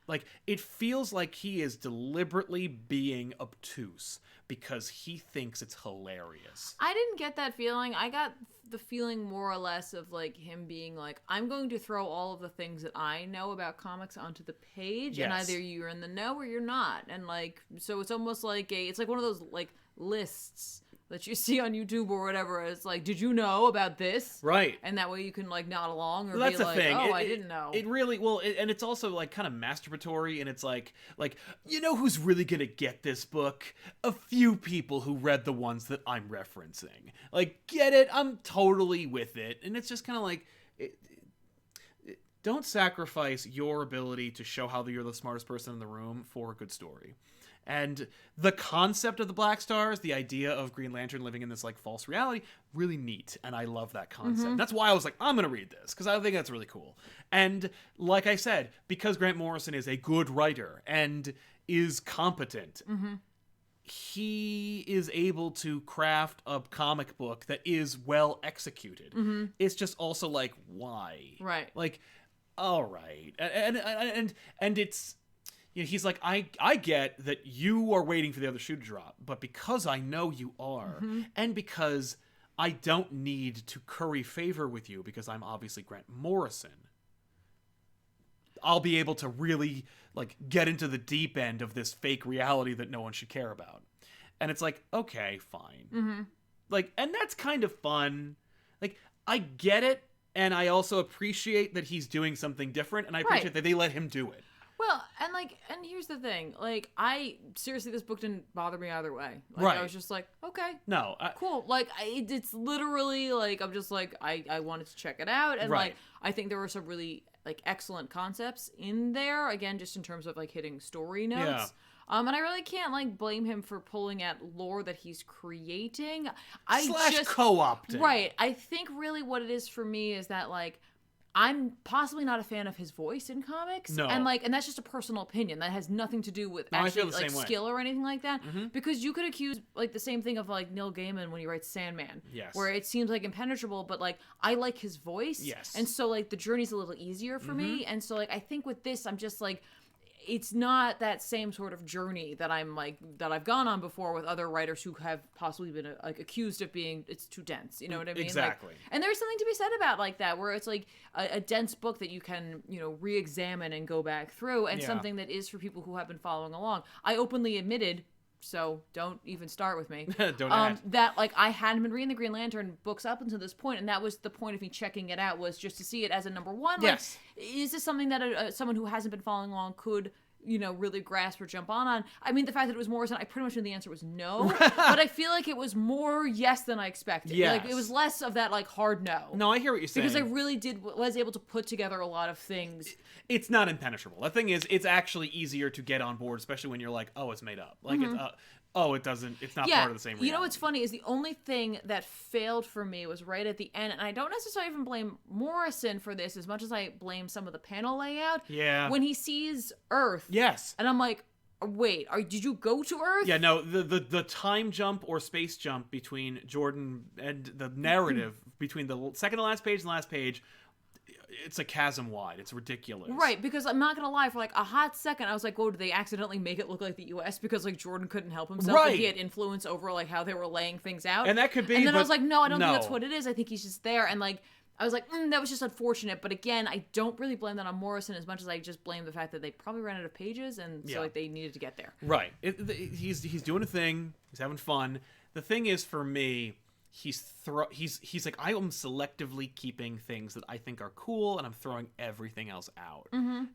Like, it feels like he is deliberately being obtuse because he thinks it's hilarious. I didn't get that feeling. I got the feeling more or less of, like, him being like, I'm going to throw all of the things that I know about comics onto the page, and either you're in the know or you're not. And, like, so it's almost like it's like one of those, like, lists that you see on YouTube or whatever. It's like, did you know about this? Right. And that way you can, like, nod along or that's be like, thing. I didn't know. It really, and it's also, like, kind of masturbatory, and it's like, you know who's really gonna get this book? A few people who read the ones that I'm referencing. Like, get it? I'm totally with it. And it's just kind of like, don't sacrifice your ability to show how you're the smartest person in the room for a good story. And the concept of the Black Stars, the idea of Green Lantern living in this, like, false reality, really neat. And I love that concept. Mm-hmm. That's why I was like, I'm going to read this, because I think that's really cool. And like I said, because Grant Morrison is a good writer and is competent, he is able to craft a comic book that is well executed. Mm-hmm. It's just also like, why? Right. Like, all right. And it's... You know, he's like, I get that you are waiting for the other shoe to drop, but because I know you are, and because I don't need to curry favor with you because I'm obviously Grant Morrison, I'll be able to really, like, get into the deep end of this fake reality that no one should care about. And it's like, okay, fine. Mm-hmm. Like, and that's kind of fun. Like, I get it, and I also appreciate that he's doing something different, and I appreciate that they let him do it. Well, and here's the thing. Like, seriously, this book didn't bother me either way. Like, I was just like, okay. No. Cool. Like, it's literally, like, I'm just like, I wanted to check it out. And, like, I think there were some really, like, excellent concepts in there. Again, just in terms of, like, hitting story notes. Yeah. And I really can't, like, blame him for pulling at lore that he's creating. Co-opting. Right. I think really what it is for me is that, like, I'm possibly not a fan of his voice in comics. No. And that's just a personal opinion. That has nothing to do with actually, like, skill or anything like that. Mm-hmm. Because you could accuse, like, the same thing of, like, Neil Gaiman when he writes Sandman. Yes. Where it seems, like, impenetrable, but, like, I like his voice. Yes. And so, like, the journey's a little easier for me. And so, like, I think with this, I'm just, like, it's not that same sort of journey that I've gone on before with other writers who have possibly been like accused of being it's too dense. You know what I mean? Exactly. Like, and there's something to be said about like that, where it's like a dense book that you can, you know, re-examine and go back through, and something that is for people who have been following along. I openly admitted, so don't even start with me. That like I hadn't been reading the Green Lantern books up until this point, and that was the point of me checking it out, was just to see it as a number one. Yes. Like, is this something that someone who hasn't been following along could, you know, really grasp or jump on? I mean, the fact that it was Morrison, I pretty much knew the answer was no, but I feel like it was more yes than I expected. Yes. Like, it was less of that, like, hard no. No, I hear what you're saying. Because I really was able to put together a lot of things. It's not impenetrable. The thing is, it's actually easier to get on board, especially when you're like, oh, it's made up. Like, it's not part of the same reality. You know what's funny is the only thing that failed for me was right at the end, and I don't necessarily even blame Morrison for this as much as I blame some of the panel layout. Yeah. When he sees Earth. Yes. And I'm like, wait, did you go to Earth? Yeah, no, the time jump or space jump between Jordan and the narrative between the second to last page and the last page, it's a chasm wide. It's ridiculous. Right, because I'm not going to lie, for like a hot second, I was like, oh, did they accidentally make it look like the U.S.? Because like Jordan couldn't help himself. Right. He had influence over like how they were laying things out. And that could be. And then I was like, no, I don't think that's what it is. I think he's just there. And like, I was like, that was just unfortunate. But again, I don't really blame that on Morrison as much as I just blame the fact that they probably ran out of pages, and so like they needed to get there. Right. He's doing a thing. He's having fun. The thing is, for me, he's like, I am selectively keeping things that I think are cool, and I'm throwing everything else out.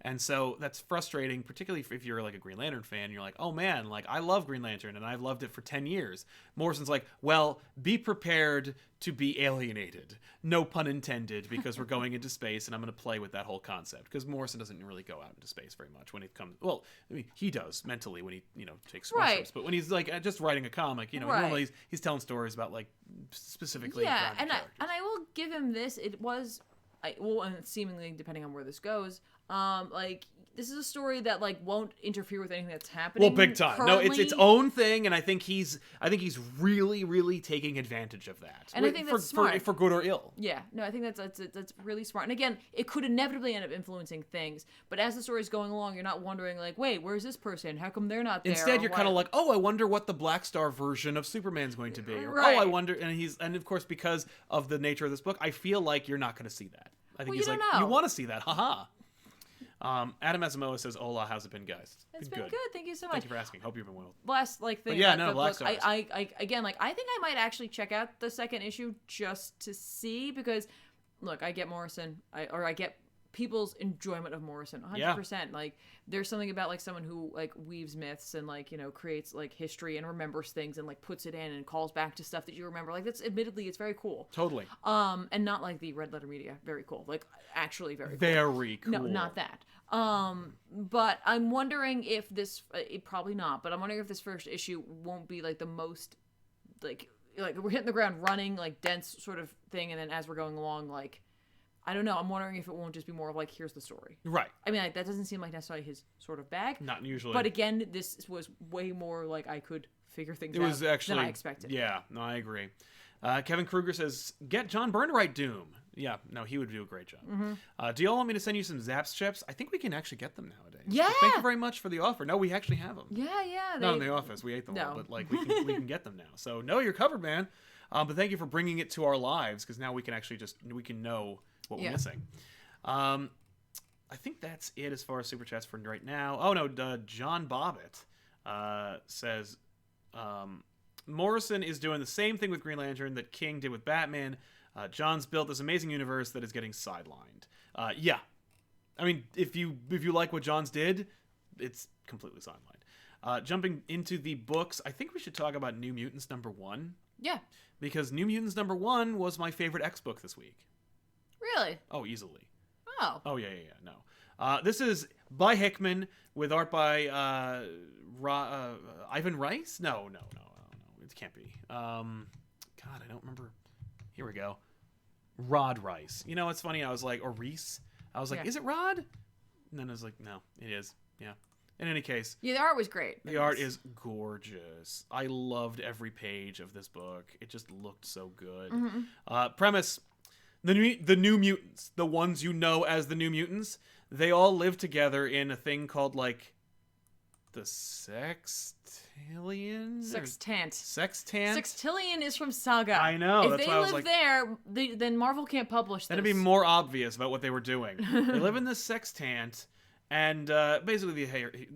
And so that's frustrating, particularly if you're like a Green Lantern fan. You're like, oh man, like I love Green Lantern and I've loved it for 10 years. Morrison's like, well, be prepared to be alienated, no pun intended, because we're going into space and I'm going to play with that whole concept, because Morrison doesn't really go out into space very much when it comes, well, I mean, he does mentally when he takes trips, but when he's like just writing a comic, normally he's telling stories about like specifically and I will give him this. It was and seemingly, depending on where this goes, like this is a story that like won't interfere with anything that's happening. Well, big time. Currently. No, it's its own thing, and I think he's really, really taking advantage of that. And I think that's smart for good or ill. Yeah, no, I think that's really smart. And again, it could inevitably end up influencing things, but as the story's going along, you're not wondering like, wait, where's this person? How come they're not there? Instead, you're kind of like, oh, I wonder what the Black Star version of Superman's going to be. Or, oh, I wonder, and of course, because of the nature of this book, I feel like you're not going to see that. I think he's like, you want to see that, haha. Adam Asamoah says, "Hola, how's it been, guys?" It's been good. Thank you so much. Thank you for asking. Hope you've been well. Last thing. But yeah, no, Black Stars. I again, like, I think I might actually check out the second issue just to see, because, look, I get Morrison, I get people's enjoyment of Morrison 100%. Like, there's something about like someone who like weaves myths and like creates like history and remembers things and like puts it in and calls back to stuff that you remember. Like, that's admittedly, it's very cool. Totally. And not like the Red Letter Media, very cool. Like, actually very cool. No, not that. But I'm wondering if this, probably not, but I'm wondering if this first issue won't be like the most like we're hitting the ground running, like dense sort of thing, and then as we're going along, like, I don't know, I'm wondering if it won't just be more of like, here's the story. Right. I mean, like, that doesn't seem like necessarily his sort of bag. Not usually. But again, this was way more like I could figure things out than I expected. Yeah, no, I agree. Kevin Kruger says, get John Byrne to write Doom. Yeah, no, he would do a great job. Do y'all want me to send you some Zaps chips? I think we can actually get them nowadays. Yeah. But thank you very much for the offer. No, we actually have them. Yeah. Not in the office. We ate them all, but like we can get them now. So no, you're covered, man. But thank you for bringing it to our lives, because now we can actually we can know what we're missing. I think that's it as far as Super Chats for right now. Oh, no, John Bobbitt says, Morrison is doing the same thing with Green Lantern that King did with Batman. John's built this amazing universe that is getting sidelined. Yeah. I mean, if you like what John's did, it's completely sidelined. Jumping into the books, I think we should talk about New Mutants #1. Yeah. Because New Mutants #1 was my favorite X book this week. Really? Oh, easily. Oh, yeah. No. This is by Hickman with art by Ivan Rice? No. It can't be. God, I don't remember. Here we go. Rod Rice. You know, it's funny. I was like, or Reese. I was like, is it Rod? And then I was like, no, it is. Yeah. In any case. Yeah, the art was great. The art is gorgeous. I loved every page of this book. It just looked so good. Premise. The New Mutants, the ones you know as the New Mutants, they all live together in a thing called, like, the Sextillion? Sextant. Sextant? Sextillion is from Saga. I know. If they live there, then Marvel can't publish this. That'd be more obvious about what they were doing. They live in the Sextant, and basically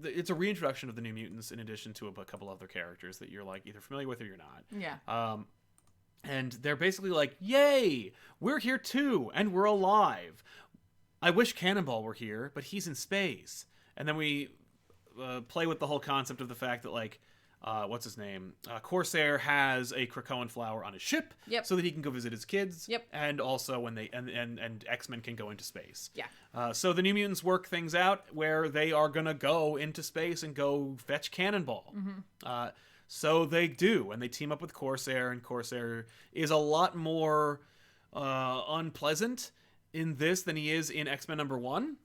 it's a reintroduction of the New Mutants in addition to a couple other characters that you're, like, either familiar with or you're not. Yeah. And they're basically like, yay, we're here too, and we're alive. I wish Cannonball were here, but he's in space. And then we play with the whole concept of the fact that, like, what's his name? Corsair has a Krakoan flower on his ship, so that he can go visit his kids. And also when they and X-Men can go into space. Yeah. So the New Mutants work things out where they are gonna go into space and go fetch Cannonball. So they do, and they team up with Corsair, and Corsair is a lot more unpleasant in this than he is in X-Men #1.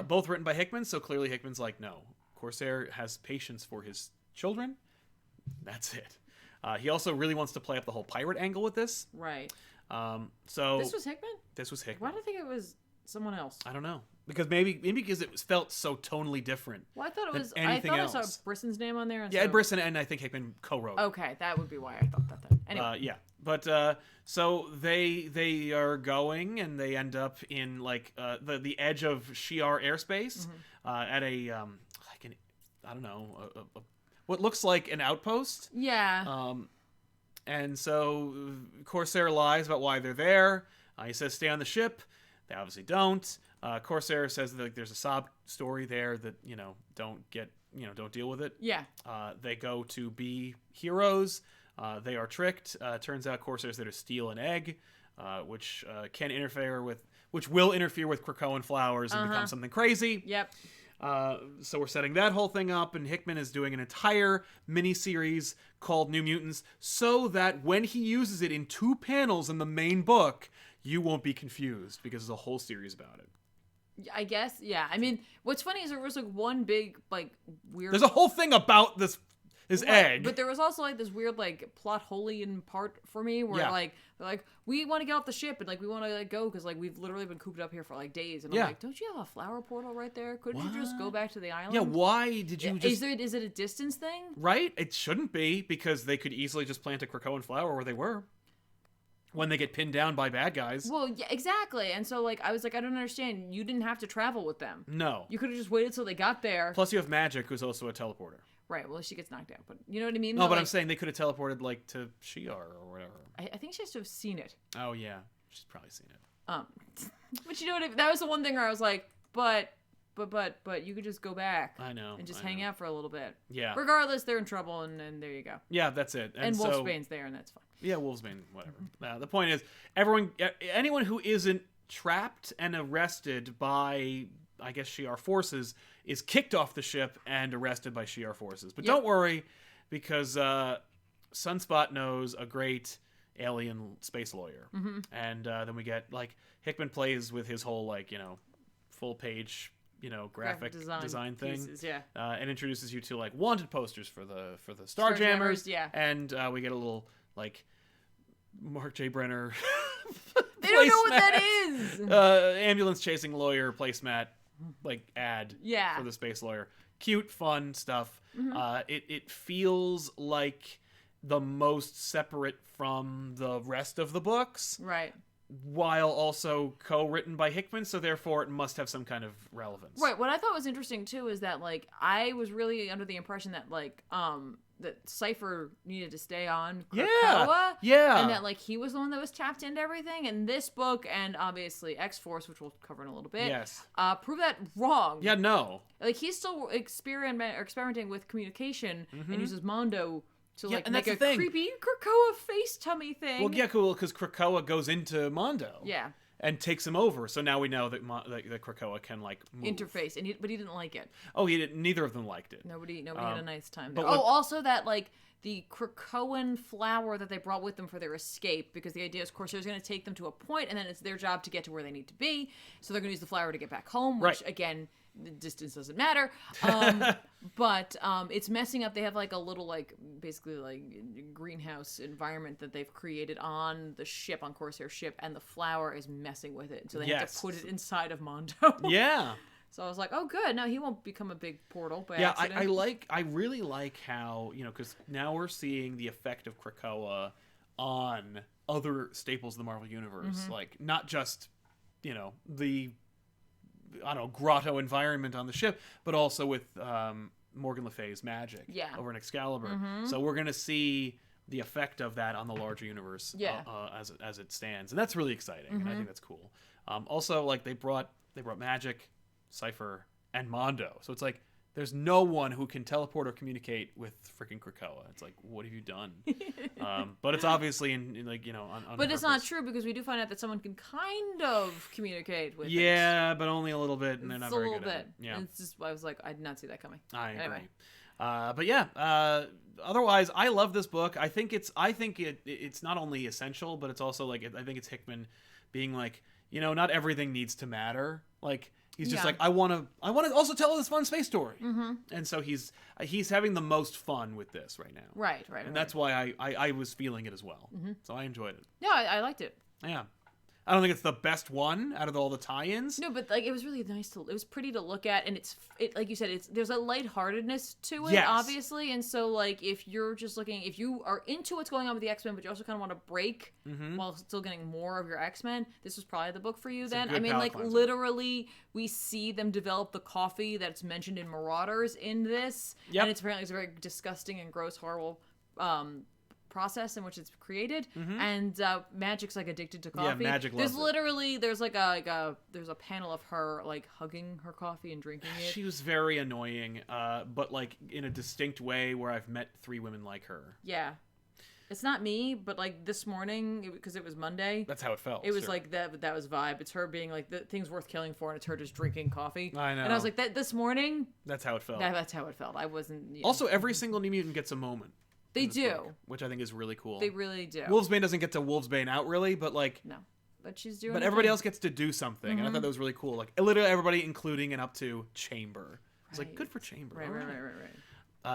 Both written by Hickman, so clearly Hickman's like, no, Corsair has patience for his children. That's it. He also really wants to play up the whole pirate angle with this. Right. So this was Hickman? This was Hickman. Why did I think it was someone else? I don't know. Because maybe because it felt so tonally different. Well, I thought it was. Anything I else. saw Brisson's name on there. Yeah, Ed Brisson and I think Hickman co-wrote. Okay, that would be why I thought that. Then. Anyway. Yeah, but so they are going and they end up in like the edge of Shi'ar airspace at a like an I don't know what looks like an outpost. Yeah. And so Corsair lies about why they're there. He says stay on the ship. They obviously don't. Corsair says that there's a sob story there that don't deal with it. Yeah. They go to be heroes. They are tricked. Turns out Corsair's there to steal an egg, which will interfere with Krakoan flowers and become something crazy. Yep. So we're setting that whole thing up, and Hickman is doing an entire mini-series called New Mutants so that when he uses it in 2 panels in the main book, you won't be confused because there's a whole series about it. I guess, yeah. I mean, what's funny is there was like one big, like, weird... There's a whole thing about this egg. But there was also like this weird like plot hole-in part for me where like they're like, we want to get off the ship and like we want to like go because like we've literally been cooped up here for like days, and I'm like, don't you have a flower portal right there? Couldn't you just go back to the island? Yeah, why did you just... Is it a distance thing? Right? It shouldn't be, because they could easily just plant a Krakoan flower where they were when they get pinned down by bad guys. Well, yeah, exactly. And so like I was like, I don't understand. You didn't have to travel with them. No. You could have just waited till they got there. Plus you have Magic, who's also a teleporter. Right, well, she gets knocked out, but you know what I mean? No, but I'm saying they could have teleported, like, to Shi'ar or whatever. I think she has to have seen it. Oh, yeah. She's probably seen it. But you know what I mean? That was the one thing where I was like, but you could just go back. I know. And just hang out for a little bit. Yeah. Regardless, they're in trouble, and there you go. Yeah, that's it. And Wolfsbane's there, and that's fine. Yeah, Wolfsbane, whatever. The point is, anyone who isn't trapped and arrested by... I guess Shi'ar forces, is kicked off the ship and arrested by Shi'ar forces. But don't worry, because Sunspot knows a great alien space lawyer. And then we get, like, Hickman plays with his whole, like, full page, graphic design thing. Pieces, yeah. And introduces you to, like, wanted posters for the Starjammers. Yeah. And we get a little, like, Mark J. Brenner... They don't know what that is! Ambulance chasing lawyer placemat, like, ad for the space lawyer. Cute, fun stuff. It feels like the most separate from the rest of the books. Right. While also co-written by Hickman, so therefore it must have some kind of relevance. Right. What I thought was interesting, too, is that, like, I was really under the impression that, like, that Cypher needed to stay on Krakoa. Yeah. And that, like, he was the one that was tapped into everything. And this book, and obviously X-Force, which we'll cover in a little bit, prove that wrong. Yeah, no. Like, he's still experimenting with communication and uses Mondo to, like, make a creepy Krakoa face tummy thing. Well, yeah, cool, because Krakoa goes into Mondo. Yeah. And takes him over, so now we know that that Krakoa can, like, move. Interface, but he didn't like it. Oh, he didn't. Neither of them liked it. Nobody had a nice time there. Also that, like, the Krakoan flower that they brought with them for their escape, because the idea is, of course, they're going to take them to a point, and then it's their job to get to where they need to be, so they're going to use the flower to get back home, which, again, the distance doesn't matter. But it's messing up. They have, like, a little, like, basically, like, greenhouse environment that they've created on the ship, on Corsair's ship, and the flower is messing with it. So they have to put it inside of Mondo. Yeah. So I was like, oh, good. No, he won't become a big portal by accident. I really like how, because now we're seeing the effect of Krakoa on other staples of the Marvel Universe. Like, not just, the... I don't know, grotto environment on the ship, but also with Morgan Le Fay's magic over in Excalibur. So we're going to see the effect of that on the larger universe as it stands. And that's really exciting, and I think that's cool. Also, like, they brought magic, Cypher, and Mondo. So it's like, there's no one who can teleport or communicate with freaking Krakoa. It's like, what have you done? But it's obviously on But purpose. It's not true, because we do find out that someone can kind of communicate with it. But only a little bit, and they're not very good at it. Yeah. It's just, I was like, I did not see that coming. I agree. But yeah, otherwise, I love this book. I think it's not only essential, but it's also, like, I think it's Hickman being like, not everything needs to matter. Like, he's just like, I want to also tell this fun space story. And so he's having the most fun with this right now. Right. And that's why I was feeling it as well. So I enjoyed it. Yeah, I liked it. Yeah. I don't think it's the best one out of all the tie-ins. No, but like it was really nice it was pretty to look at, and like you said, there's a lightheartedness to it, yes. obviously, and so like if you're just looking, if you are into what's going on with the X-Men, but you also kind of want to break while still getting more of your X-Men, this was probably the book for you. Then I mean, like cleanser. Literally, we see them develop the coffee that's mentioned in Marauders in this, and it's apparently a very disgusting and gross, horrible process in which it's created, and Magic's like addicted to coffee. Yeah, Magic there's loves literally it. There's like there's a panel of her like hugging her coffee and drinking it. She was very annoying, but like in a distinct way where I've met 3 women like her. Yeah. It's not me, but like this morning, because it was Monday. That's how it felt. It was like that was vibe. It's her being like, the thing's worth killing for, and it's her just drinking coffee. I know. And I was like, that this morning. That's how it felt. That's how it felt. I wasn't. Also, every single New Mutant gets a moment. They do. Book, which I think is really cool. They really do. Wolfsbane doesn't get to Wolfsbane out really, but like. No. But she's doing. But everybody else gets to do something, and I thought that was really cool. Like literally everybody, including and up to Chamber. It's like good for Chamber. Right.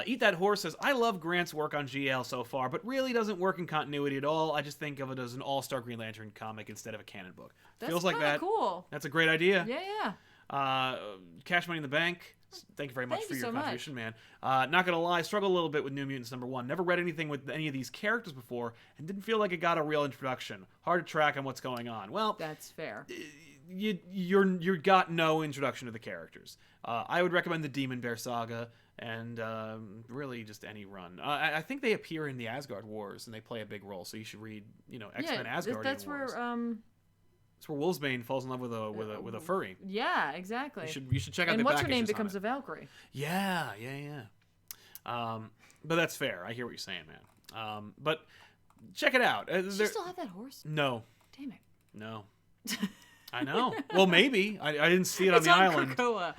Eat That Horse says, I love Grant's work on GL so far, but really doesn't work in continuity at all. I just think of it as an all-star Green Lantern comic instead of a canon book. Feels like that. Cool. That's a great idea. Yeah. Cash Money in the Bank. Thank you very much for your contribution, man. Not gonna lie, struggle a little bit with New Mutants #1. Never read anything with any of these characters before, and didn't feel like it got a real introduction. Hard to track on what's going on. Well, that's fair. You got no introduction to the characters. I would recommend the Demon Bear saga, and really just any run. I think they appear in the Asgard Wars, and they play a big role. So you should read, X-Men Asgardian that's Wars. That's where Wolfsbane falls in love with a furry. Yeah, exactly. You should check out the back issues. And what's her name becomes a Valkyrie. Yeah. But that's fair. I hear what you're saying, man. But check it out. Does she still have that horse? No. Damn it. No. I know. Well, maybe. I didn't see it on the island. Krakoa.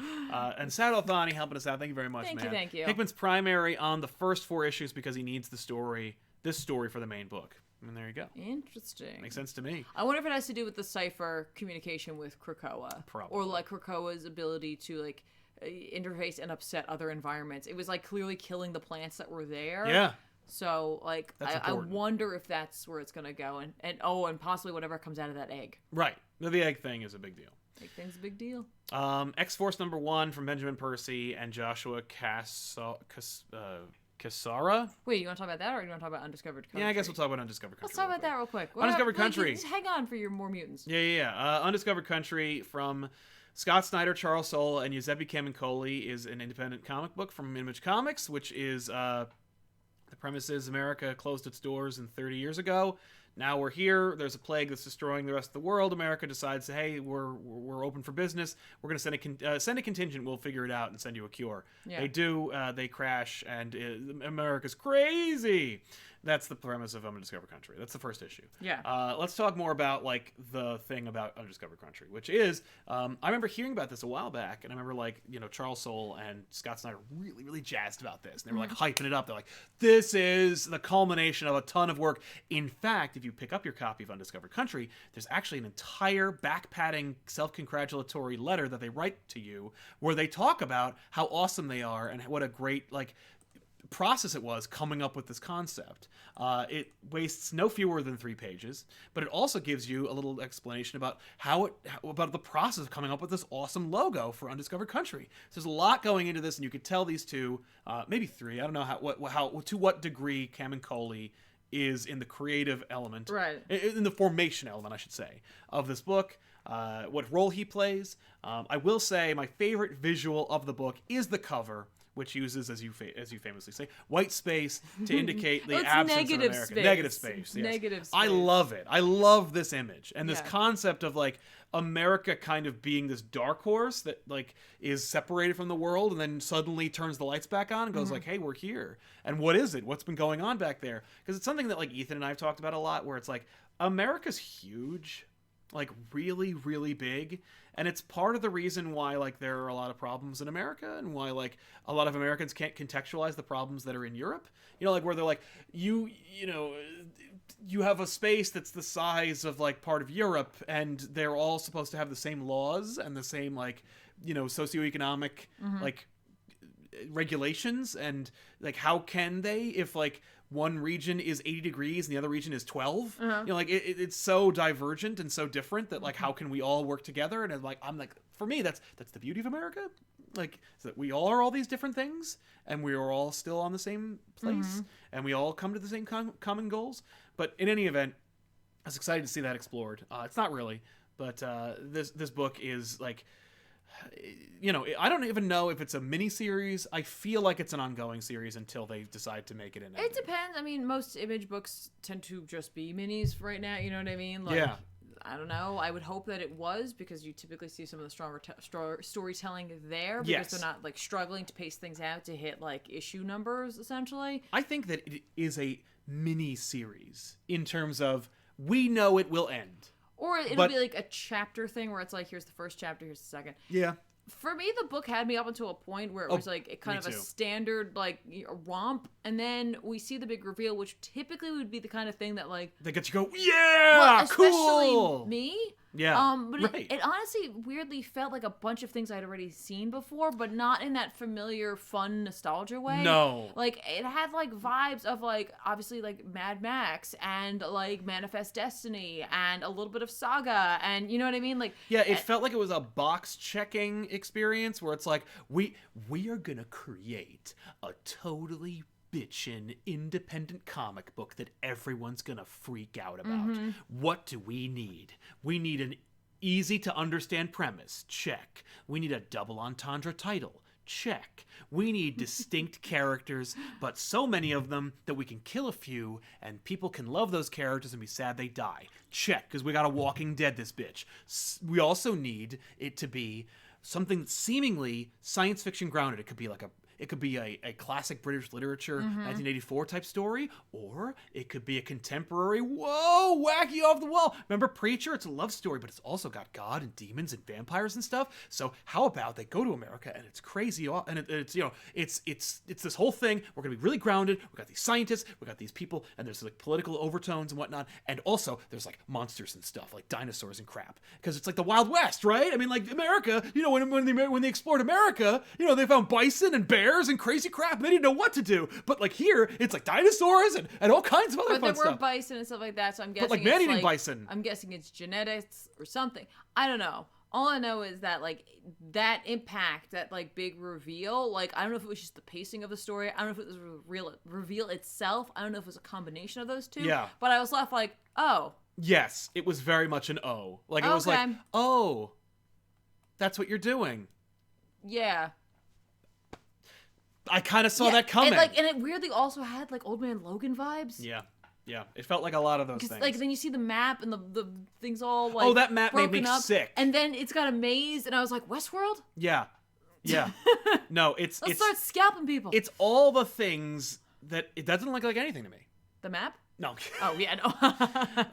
And Sadothani helping us out. Thank you very much, man. Thank you. Hickman's primary on the first 4 issues because he needs this story for the main book. And there you go. Interesting. Makes sense to me. I wonder if it has to do with the Cypher communication with Krakoa. Probably. Or like Krakoa's ability to like interface and upset other environments. It was like clearly killing the plants that were there. Yeah. So like I wonder if that's where it's gonna go, and possibly whatever comes out of that egg. Right. The egg thing is a big deal. Egg thing's a big deal. X-Force #1 from Benjamin Percy and Joshua Cassara. Wait, you want to talk about that, or you want to talk about Undiscovered Country? Yeah, I guess we'll talk about Undiscovered Country. Let's talk about that real quick. Undiscovered Country. Just hang on for your more mutants. Yeah. Undiscovered Country from Scott Snyder, Charles Soule, and Giuseppe Camuncoli is an independent comic book from Image Comics, which is the premise is America closed its doors 30 years ago. Now we're here. There's a plague that's destroying the rest of the world. America decides, hey, we're open for business. We're going to send a contingent. We'll figure it out and send you a cure. Yeah. They do. They crash, and America's crazy. That's the premise of Undiscovered Country. That's the first issue. Yeah. Let's talk more about like the thing about Undiscovered Country, which is I remember hearing about this a while back, and I remember like Charles Soule and Scott Snyder really really jazzed about this. And they were like hyping it up. They're like, this is the culmination of a ton of work. In fact, if you pick up your copy of Undiscovered Country, there's actually an entire back-patting, self-congratulatory letter that they write to you where they talk about how awesome they are and what a great like process it was coming up with this concept. It wastes no fewer than 3 pages, but it also gives you a little explanation about about the process of coming up with this awesome logo for Undiscovered Country. So there's a lot going into this, and you could tell these 2, maybe 3. I don't know how to what degree Camuncoli is in the creative element, right? In the formation element, I should say, of this book. What role he plays. I will say my favorite visual of the book is the cover, which uses, as you famously say, white space to indicate the absence of America. Space. Negative space. Yes. Negative space. I love it. I love this image and this concept of like America kind of being this dark horse that like is separated from the world and then suddenly turns the lights back on and goes like, hey, we're here. And what is it? What's been going on back there? Because it's something that like Ethan and I have talked about a lot, where it's like America's huge, like really really big, and it's part of the reason why like there are a lot of problems in America and why like a lot of Americans can't contextualize the problems that are in Europe, like where they're like you have a space that's the size of like part of Europe, and they're all supposed to have the same laws and the same like socioeconomic like regulations, and like how can they if like one region is 80 degrees and the other region is 12. You know, like it's so divergent and so different that like how can we all work together? And I'm like for me that's the beauty of America, like is that we all are all these different things and we are all still on the same place and we all come to the same common goals. But in any event, I was excited to see that explored. It's not really, but this book is like, you know, I don't even know if it's a mini series. I feel like it's an ongoing series until they decide to make it an. It depends. I mean, most Image books tend to just be minis right now. You know what I mean? Like, yeah. I don't know. I would hope that it was, because you typically see some of the stronger storytelling there, because they're not like struggling to pace things out to hit like issue numbers essentially. I think that it is a mini series in terms of we know it will end. Or it'll be like a chapter thing where it's like, here's the first chapter, here's the second. Yeah. For me, the book had me up until a point where it was like kind of a standard like romp, and then we see the big reveal, which typically would be the kind of thing that like they get you go, yeah, especially cool. Me. Yeah. But it honestly weirdly felt like a bunch of things I'd already seen before, but not in that familiar, fun nostalgia way. No. Like it had like vibes of like obviously like Mad Max and like Manifest Destiny and a little bit of Saga, and you know what I mean? Like yeah, it felt like it was a box checking experience where it's like we are gonna create a totally bitchin' independent comic book that everyone's gonna freak out about. What do we need? We need an easy to understand premise. Check. We need a double entendre title. Check. We need distinct characters, but so many of them that we can kill a few and people can love those characters and be sad they die. Check, because we got a Walking Dead this bitch. We also need it to be something that's seemingly science fiction grounded. It could be like a classic British literature 1984 type story, or it could be a contemporary, whoa, wacky off the wall. Remember Preacher? It's a love story, but it's also got God and demons and vampires and stuff. So how about they go to America and it's crazy, and it's you know it's this whole thing. We're gonna be really grounded. We got these scientists, we got these people, and there's like political overtones and whatnot, and also there's like monsters and stuff like dinosaurs and crap, because it's like the Wild West, right? I mean, like America, you know, when they explored America, you know, they found bison and bears and crazy crap. They didn't know what to do. But like here, it's like dinosaurs and all kinds of other fun stuff. But there were bison and stuff like that, so I'm guessing. But like man-eating bison. I'm guessing it's genetics or something. I don't know. All I know is that like that impact, that like big reveal, like I don't know if it was just the pacing of the story. I don't know if it was the reveal itself. I don't know if it was a combination of those two. Yeah. But I was left like, oh. Yes, it was very much an oh. Like it was like, oh, that's what you're doing. Yeah. I kind of saw that coming. And it weirdly also had like Old Man Logan vibes. Yeah. It felt like a lot of those things. Like then you see the map and the things all like that map made me sick. And then it's got a maze, and I was like, Westworld? Yeah. No, let's start scalping people. It's all the things that it doesn't look like anything to me. The map? No. Oh yeah, no.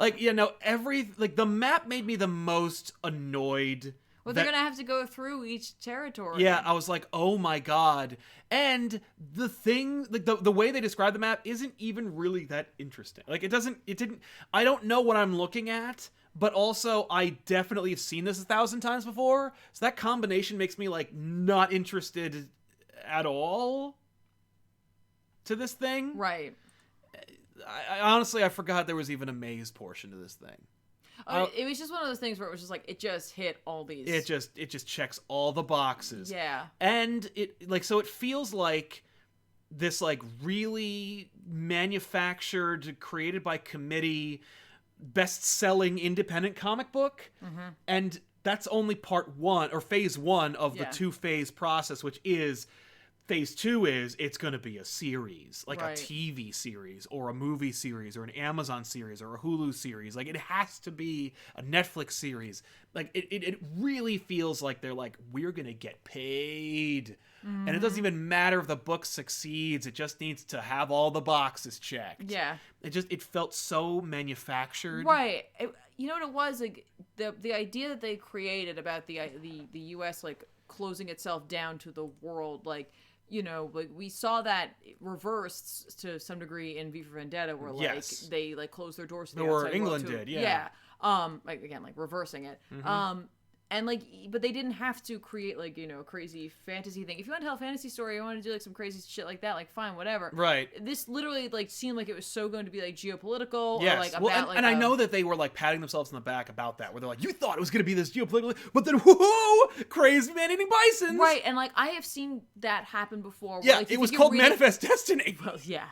Like the map made me the most annoyed. Well, they're going to have to go through each territory. Yeah, I was like, oh my god. And the thing, like the way they describe the map isn't even really that interesting. Like I don't know what I'm looking at, but also I definitely have seen this 1,000 times before. So that combination makes me like not interested at all to this thing. Right. I honestly, I forgot there was even a maze portion to this thing. It was just one of those things where it was just like it just hit all these. It just checks all the boxes. Yeah. And it feels like this like really manufactured, created by committee, best-selling independent comic book. And that's only part one or phase one of the two-phase process, which is phase two is it's going to be a series, like a TV series or a movie series or an Amazon series or a Hulu series. Like it has to be a Netflix series. Like it really feels like they're like, we're going to get paid. And it doesn't even matter if the book succeeds. It just needs to have all the boxes checked. Yeah. It felt so manufactured. Right. You know what it was? Like the idea that they created about the US like closing itself down to the world, like, you know, like we saw that reversed to some degree in V for Vendetta, where like they like closed their doors to the outside England world too. did, yeah. Like again, like reversing it. And like, but they didn't have to create like, you know, a crazy fantasy thing. If you want to tell a fantasy story, you want to do like some crazy shit like that, like fine, whatever. Right. This literally like seemed like it was so going to be like geopolitical. Yes. Or, like, well, about, and I know that they were like patting themselves on the back about that, where they're like, you thought it was going to be this geopolitical, but then whoa, crazy man-eating bisons. Right. And like, I have seen that happen before. Yeah, like, it was called Manifest Destiny. Well, yeah.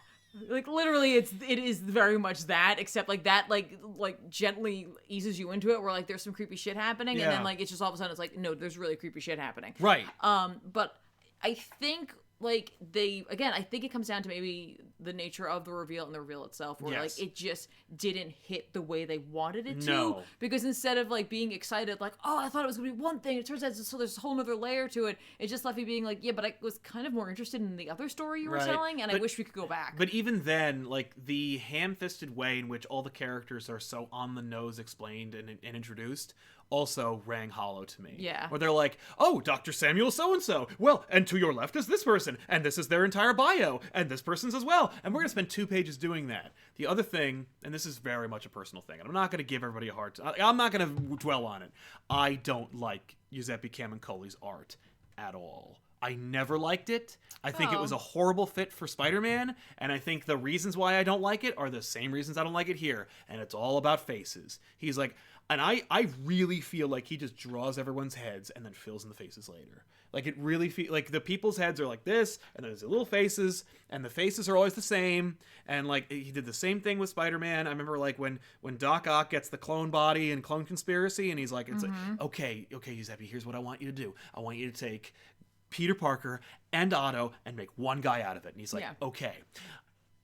Like literally it is very much that, except like that like gently eases you into it, where like there's some creepy shit happening, and then like it's just all of a sudden it's like, no, there's really creepy shit happening. Right. But I think like I think it comes down to maybe the nature of the reveal and the reveal itself, where like it just didn't hit the way they wanted it to. Because instead of like being excited, like, oh, I thought it was gonna be one thing, it turns out so there's a whole other layer to it. It just left me being like, yeah, but I was kind of more interested in the other story you were telling, and I wish we could go back. But even then, like the ham-fisted way in which all the characters are so on the nose explained and introduced also rang hollow to me. Yeah. Where they're like, oh, Dr. Samuel so-and-so. Well, and to your left is this person, and this is their entire bio, and this person's as well. And we're going to spend 2 pages doing that. The other thing, and this is very much a personal thing, and I'm not going to give everybody a hard time. I'm not going to dwell on it. I don't like Giuseppe Camuncoli's art at all. I never liked it. I think it was a horrible fit for Spider-Man, and I think the reasons why I don't like it are the same reasons I don't like it here, and it's all about faces. He's like, and I really feel like he just draws everyone's heads and then fills in the faces later. Like, it really feels like the people's heads are like this, and there's the little faces, and the faces are always the same. And like, he did the same thing with Spider-Man. I remember like when Doc Ock gets the clone body and Clone Conspiracy, and he's like, it's like, okay, Giuseppe, here's what I want you to do. I want you to take Peter Parker and Otto and make one guy out of it. And he's like, okay,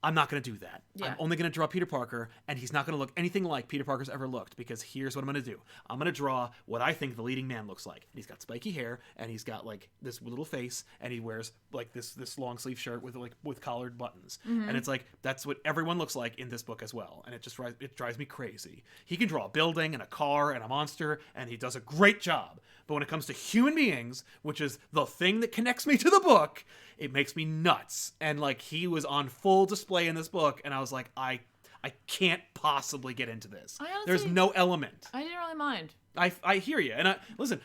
I'm not going to do that. Yeah. I'm only going to draw Peter Parker, and he's not going to look anything like Peter Parker's ever looked, because here's what I'm going to do. I'm going to draw what I think the leading man looks like. And he's got spiky hair, and he's got like this little face, and he wears like this long sleeve shirt with collared buttons. And it's like, that's what everyone looks like in this book as well. And it drives me crazy. He can draw a building and a car and a monster, and he does a great job. But when it comes to human beings, which is the thing that connects me to the book, it makes me nuts. And like, he was on full display in this book, and I was like, I can't possibly get into this. There's no element. I didn't really mind. I hear you. And listen,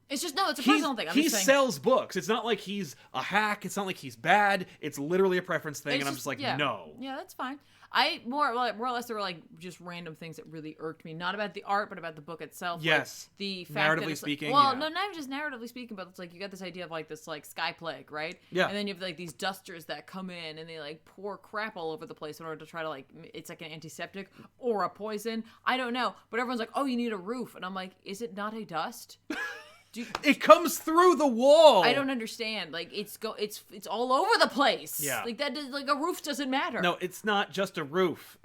it's just, no, it's a personal thing. He sells books. It's not like he's a hack. It's not like he's bad. It's literally a preference thing, and I'm just like, no. Yeah, that's fine. I more or less there were like just random things that really irked me, not about the art, but about the book itself. Yes. Like, the fact narratively that speaking. Like, well, no, not even just narratively speaking, but it's like you got this idea of like this like sky plague, right? Yeah. And then you have like these dusters that come in and they like pour crap all over the place in order to try to like, it's like an antiseptic or a poison. I don't know, but everyone's like, oh, you need a roof, and I'm like, is it not a dust? It comes through the wall. I don't understand. Like, it's all over the place. Yeah. Like that. Like a roof doesn't matter. No, it's not just a roof.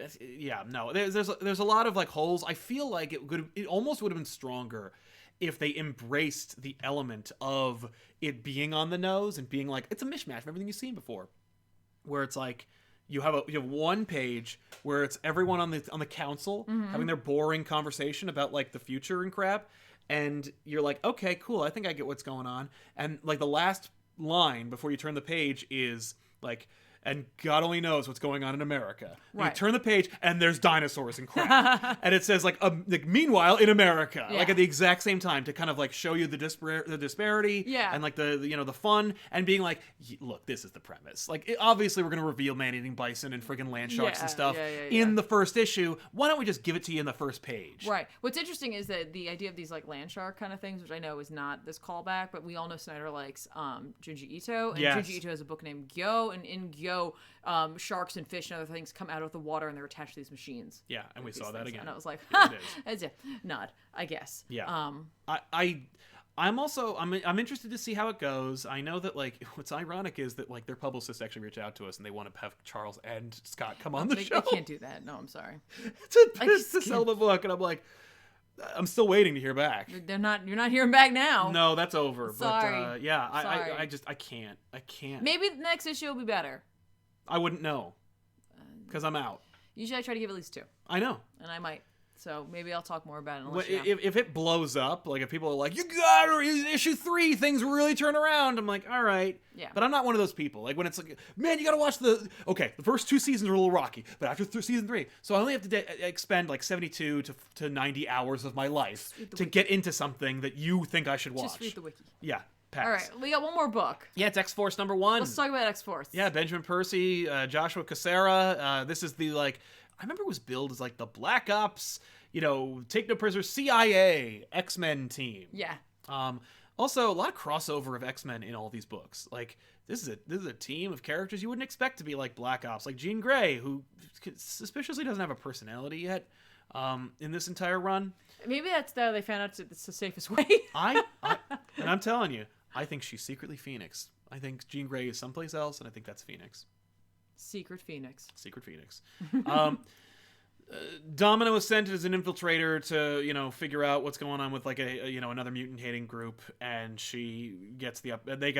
No. There's a lot of like holes. I feel like it almost would have been stronger if they embraced the element of it being on the nose and being like, it's a mishmash of everything you've seen before, where it's like you have one page where it's everyone on the council having their boring conversation about like the future and crap. And you're like, okay, cool, I think I get what's going on. And like the last line before you turn the page is like, and God only knows what's going on in America. Right. You turn the page, and there's dinosaurs and crap. And it says, like, meanwhile, in America. Yeah. Like, at the exact same time, to kind of, like, show you the disparity. Yeah. And, like, the fun. And being like, look, this is the premise. Like, obviously, we're going to reveal man-eating bison and friggin' land sharks and stuff in the first issue. Why don't we just give it to you in the first page? Right. What's interesting is that the idea of these, like, land shark kind of things, which I know is not this callback, but we all know Snyder likes Junji Ito. And Junji Ito has a book named Gyo, and in Gyo, sharks and fish and other things come out of the water and they're attached to these machines. Yeah, and we saw that again. And I was like, that's a nod, I guess. Yeah. I'm interested to see how it goes. I know that like what's ironic is that like their publicists actually reached out to us and they want to have Charles and Scott come on the show. I can't do that. No, I'm sorry. to sell the book, and I'm like, I'm still waiting to hear back. You're not hearing back now. No, that's over. Sorry. But I can't. Maybe the next issue will be better. I wouldn't know, because I'm out. Usually I try to give at least 2. I know. And I might So maybe I'll talk more about it. If it blows up, like if people are like, you got issue 3, things really turn around. I'm like, all right. Yeah. But I'm not one of those people. Like when it's like, man, you got to watch the first 2 seasons are a little rocky, but after season 3, so I only have to expend like 72 to 90 hours of my life to get into something that you think I should watch. Just read the wiki. Yeah. Pass. All right, we got one more book. Yeah, it's X-Force #1. Let's talk about X-Force. Yeah, Benjamin Percy, Joshua Cassara. This is the, like, I remember it was billed as like the Black Ops, take no prisoners, CIA, X-Men team. Yeah. Also, a lot of crossover of X-Men in all these books. Like, this is a team of characters you wouldn't expect to be like Black Ops, like Jean Grey, who suspiciously doesn't have a personality yet in this entire run. Maybe that's how they found out it's the safest way. And I'm telling you, I think she's secretly Phoenix. I think Jean Grey is someplace else, and I think that's Phoenix. Secret Phoenix. Domino is sent as an infiltrator to, figure out what's going on with like another mutant hating group, and they get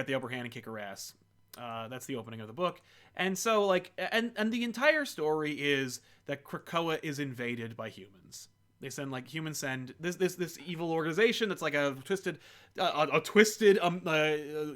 the upper hand and kick her ass. That's the opening of the book. And so like, and the entire story is that Krakoa is invaded by humans. They send this evil organization that's like a twisted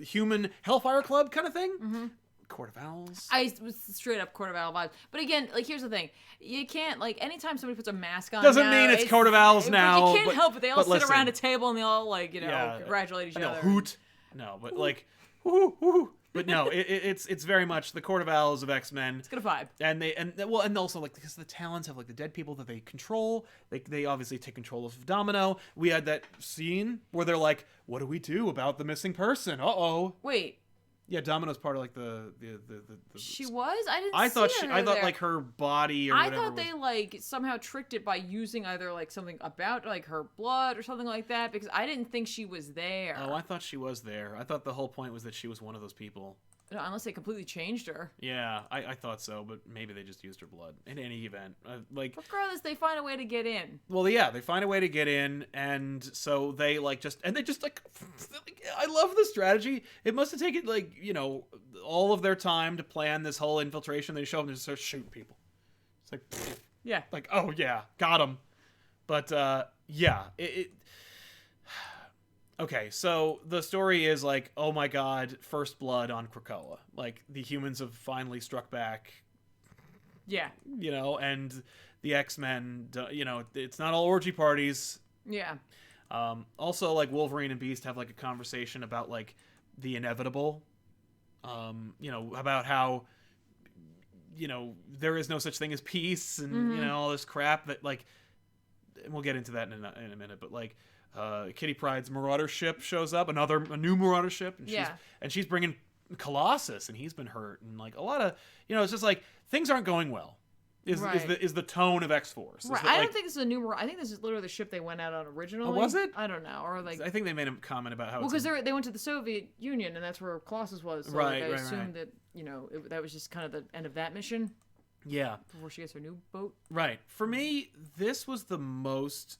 human hellfire club kind of thing. Mm-hmm. Court of Owls. I was straight up Court of Owl vibes. But again, like, here's the thing. You can't, like, anytime somebody puts a mask on doesn't mean it's Court of Owls now. You can't help it. They all sit around a listen, table and they all, like, congratulate each other. Hoot. No, but like, woo. But no, it's very much the Court of Owls of X-Men. It's got a vibe. And also like because the Talons have like the dead people that they control. They obviously take control of Domino. We had that scene where they're like, "What do we do about the missing person? Uh-oh." Wait. Yeah, Domino's part of like the She was? I thought like her body or whatever. I thought they like somehow tricked it by using either like something about like her blood or something like that, because I didn't think she was there. Oh, I thought she was there. I thought the whole point was that she was one of those people. No, unless they completely changed her. Yeah, I thought so, but maybe they just used her blood. In any event, regardless, they find a way to get in. Well, yeah, they find a way to get in, and so they I love the strategy. It must have taken all of their time to plan this whole infiltration. They show up and just start shooting people. It's like, yeah, like, oh yeah, got him. But yeah, okay, so the story is like, oh my god, first blood on Krakoa. Like, the humans have finally struck back. Yeah. And the X-Men, it's not all orgy parties. Yeah. Also, like, Wolverine and Beast have, like, a conversation about, like, the inevitable. About how, there is no such thing as peace and, all this crap that, like, and we'll get into that in a minute, but, like, Kitty Pryde's Marauder ship shows up, a new Marauder ship, and she's bringing Colossus, and he's been hurt, and like a lot of it's just like things aren't going well. Is the tone of X-Force? Right. I don't think this is a new. I think this is literally the ship they went out on originally. Oh, was it? I don't know, or like I think they made a comment about how. Well, because they went to the Soviet Union, and that's where Colossus was. So I assumed that that was just kind of the end of that mission. Yeah. Before she gets her new boat. Right. For me, this was the most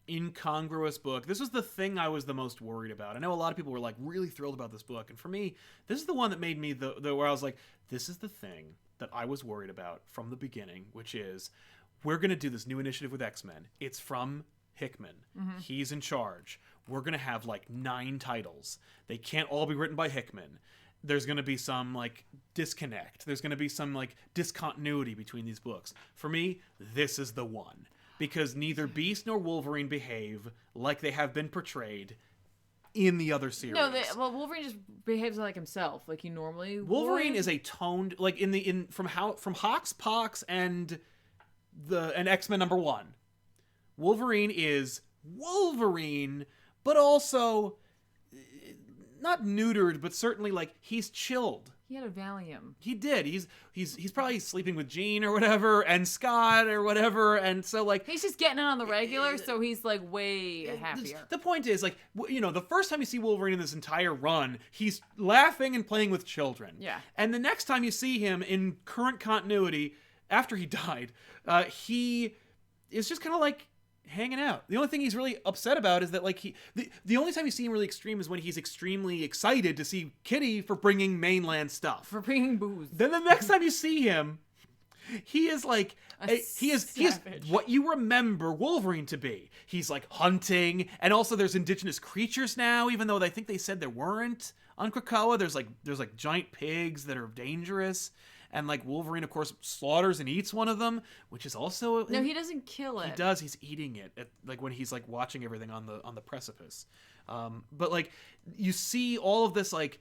incongruous book. This was the thing I was the most worried about. I know a lot of people were like really thrilled about this book, and for me, this is the one that made me where I was like, this is the thing that I was worried about from the beginning, which is we're going to do this new initiative with X-Men. It's from Hickman. Mm-hmm. He's in charge. We're going to have like 9 titles. They can't all be written by Hickman. There's going to be some like disconnect. There's going to be some like discontinuity between these books. For me, this is the one. Because neither Beast nor Wolverine behave like they have been portrayed in the other series. No, Wolverine just behaves like himself, like he normally. Wolverine is a toned, like from Hox Pox and X-Men #1. Wolverine is Wolverine, but also not neutered, but certainly like he's chilled. He had a Valium. He did. He's probably sleeping with Jean or whatever, and Scott or whatever, and so like he's just getting it on the regular, so he's like way happier. The point is like the first time you see Wolverine in this entire run, he's laughing and playing with children. Yeah. And the next time you see him in current continuity, after he died, he is just kind of like hanging out. The only thing he's really upset about is that like the only time you see him really extreme is when he's extremely excited to see Kitty for bringing mainland stuff, for bringing booze. Then the next time you see him, He is like he is what you remember Wolverine to be. He's like hunting, and also there's indigenous creatures now, even though I think they said there weren't on Krakoa. There's like giant pigs that are dangerous, and like Wolverine, of course, slaughters and eats one of them, which is also no, he doesn't kill it. He does. He's eating it like when he's like watching everything on the precipice. But like you see all of this like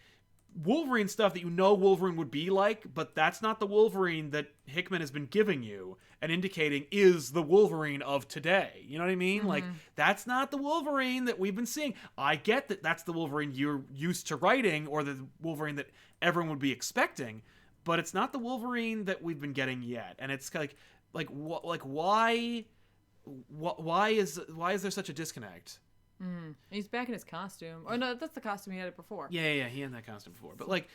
Wolverine stuff that you know Wolverine would be like, but that's not the Wolverine that Hickman has been giving you and indicating is the Wolverine of today. You know what I mean? Like, that's not the Wolverine that we've been seeing. I get that that's the Wolverine you're used to writing or the Wolverine that everyone would be expecting, but it's not the Wolverine that we've been getting yet. And it's like why is there such a disconnect? He's back in his costume. Or no, that's the costume he had it before. Yeah, he had that costume before. But like,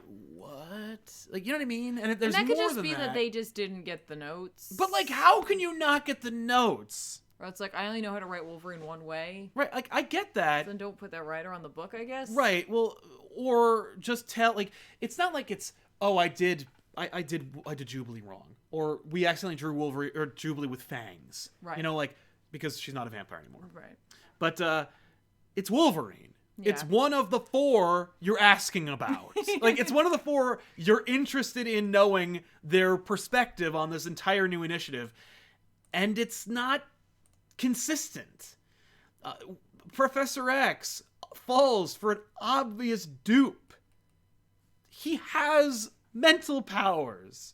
what? Like, you know what I mean? And there's and that more could just than be that they just didn't get the notes. But like, how can you not get the notes? Or it's like, I only know how to write Wolverine one way. Right, like, I get that. Then don't put that writer on the book, I guess. Right, well, or just tell, like, it's not like it's, oh, I did Jubilee wrong. Or we accidentally drew Wolverine, or Jubilee with fangs. Right. You know, like, because she's not a vampire anymore. Right. But it's Wolverine. Yeah. It's one of the 4 you're asking about. Like, it's one of the 4 you're interested in knowing their perspective on this entire new initiative. And it's not consistent. Professor X falls for an obvious dupe. He has mental powers.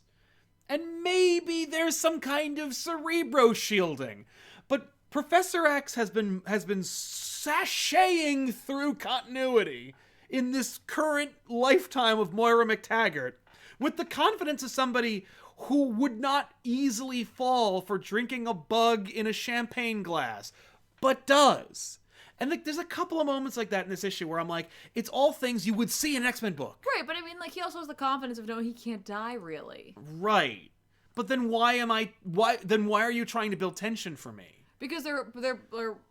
And maybe there's some kind of cerebro shielding. But Professor X has been sashaying through continuity in this current lifetime of Moira McTaggart with the confidence of somebody who would not easily fall for drinking a bug in a champagne glass, but does. And like, there's a couple of moments like that in this issue where I'm like, it's all things you would see in an X-Men book. Right, but I mean, like, he also has the confidence of knowing he can't die, really. Right. But then why are you trying to build tension for me? Because they're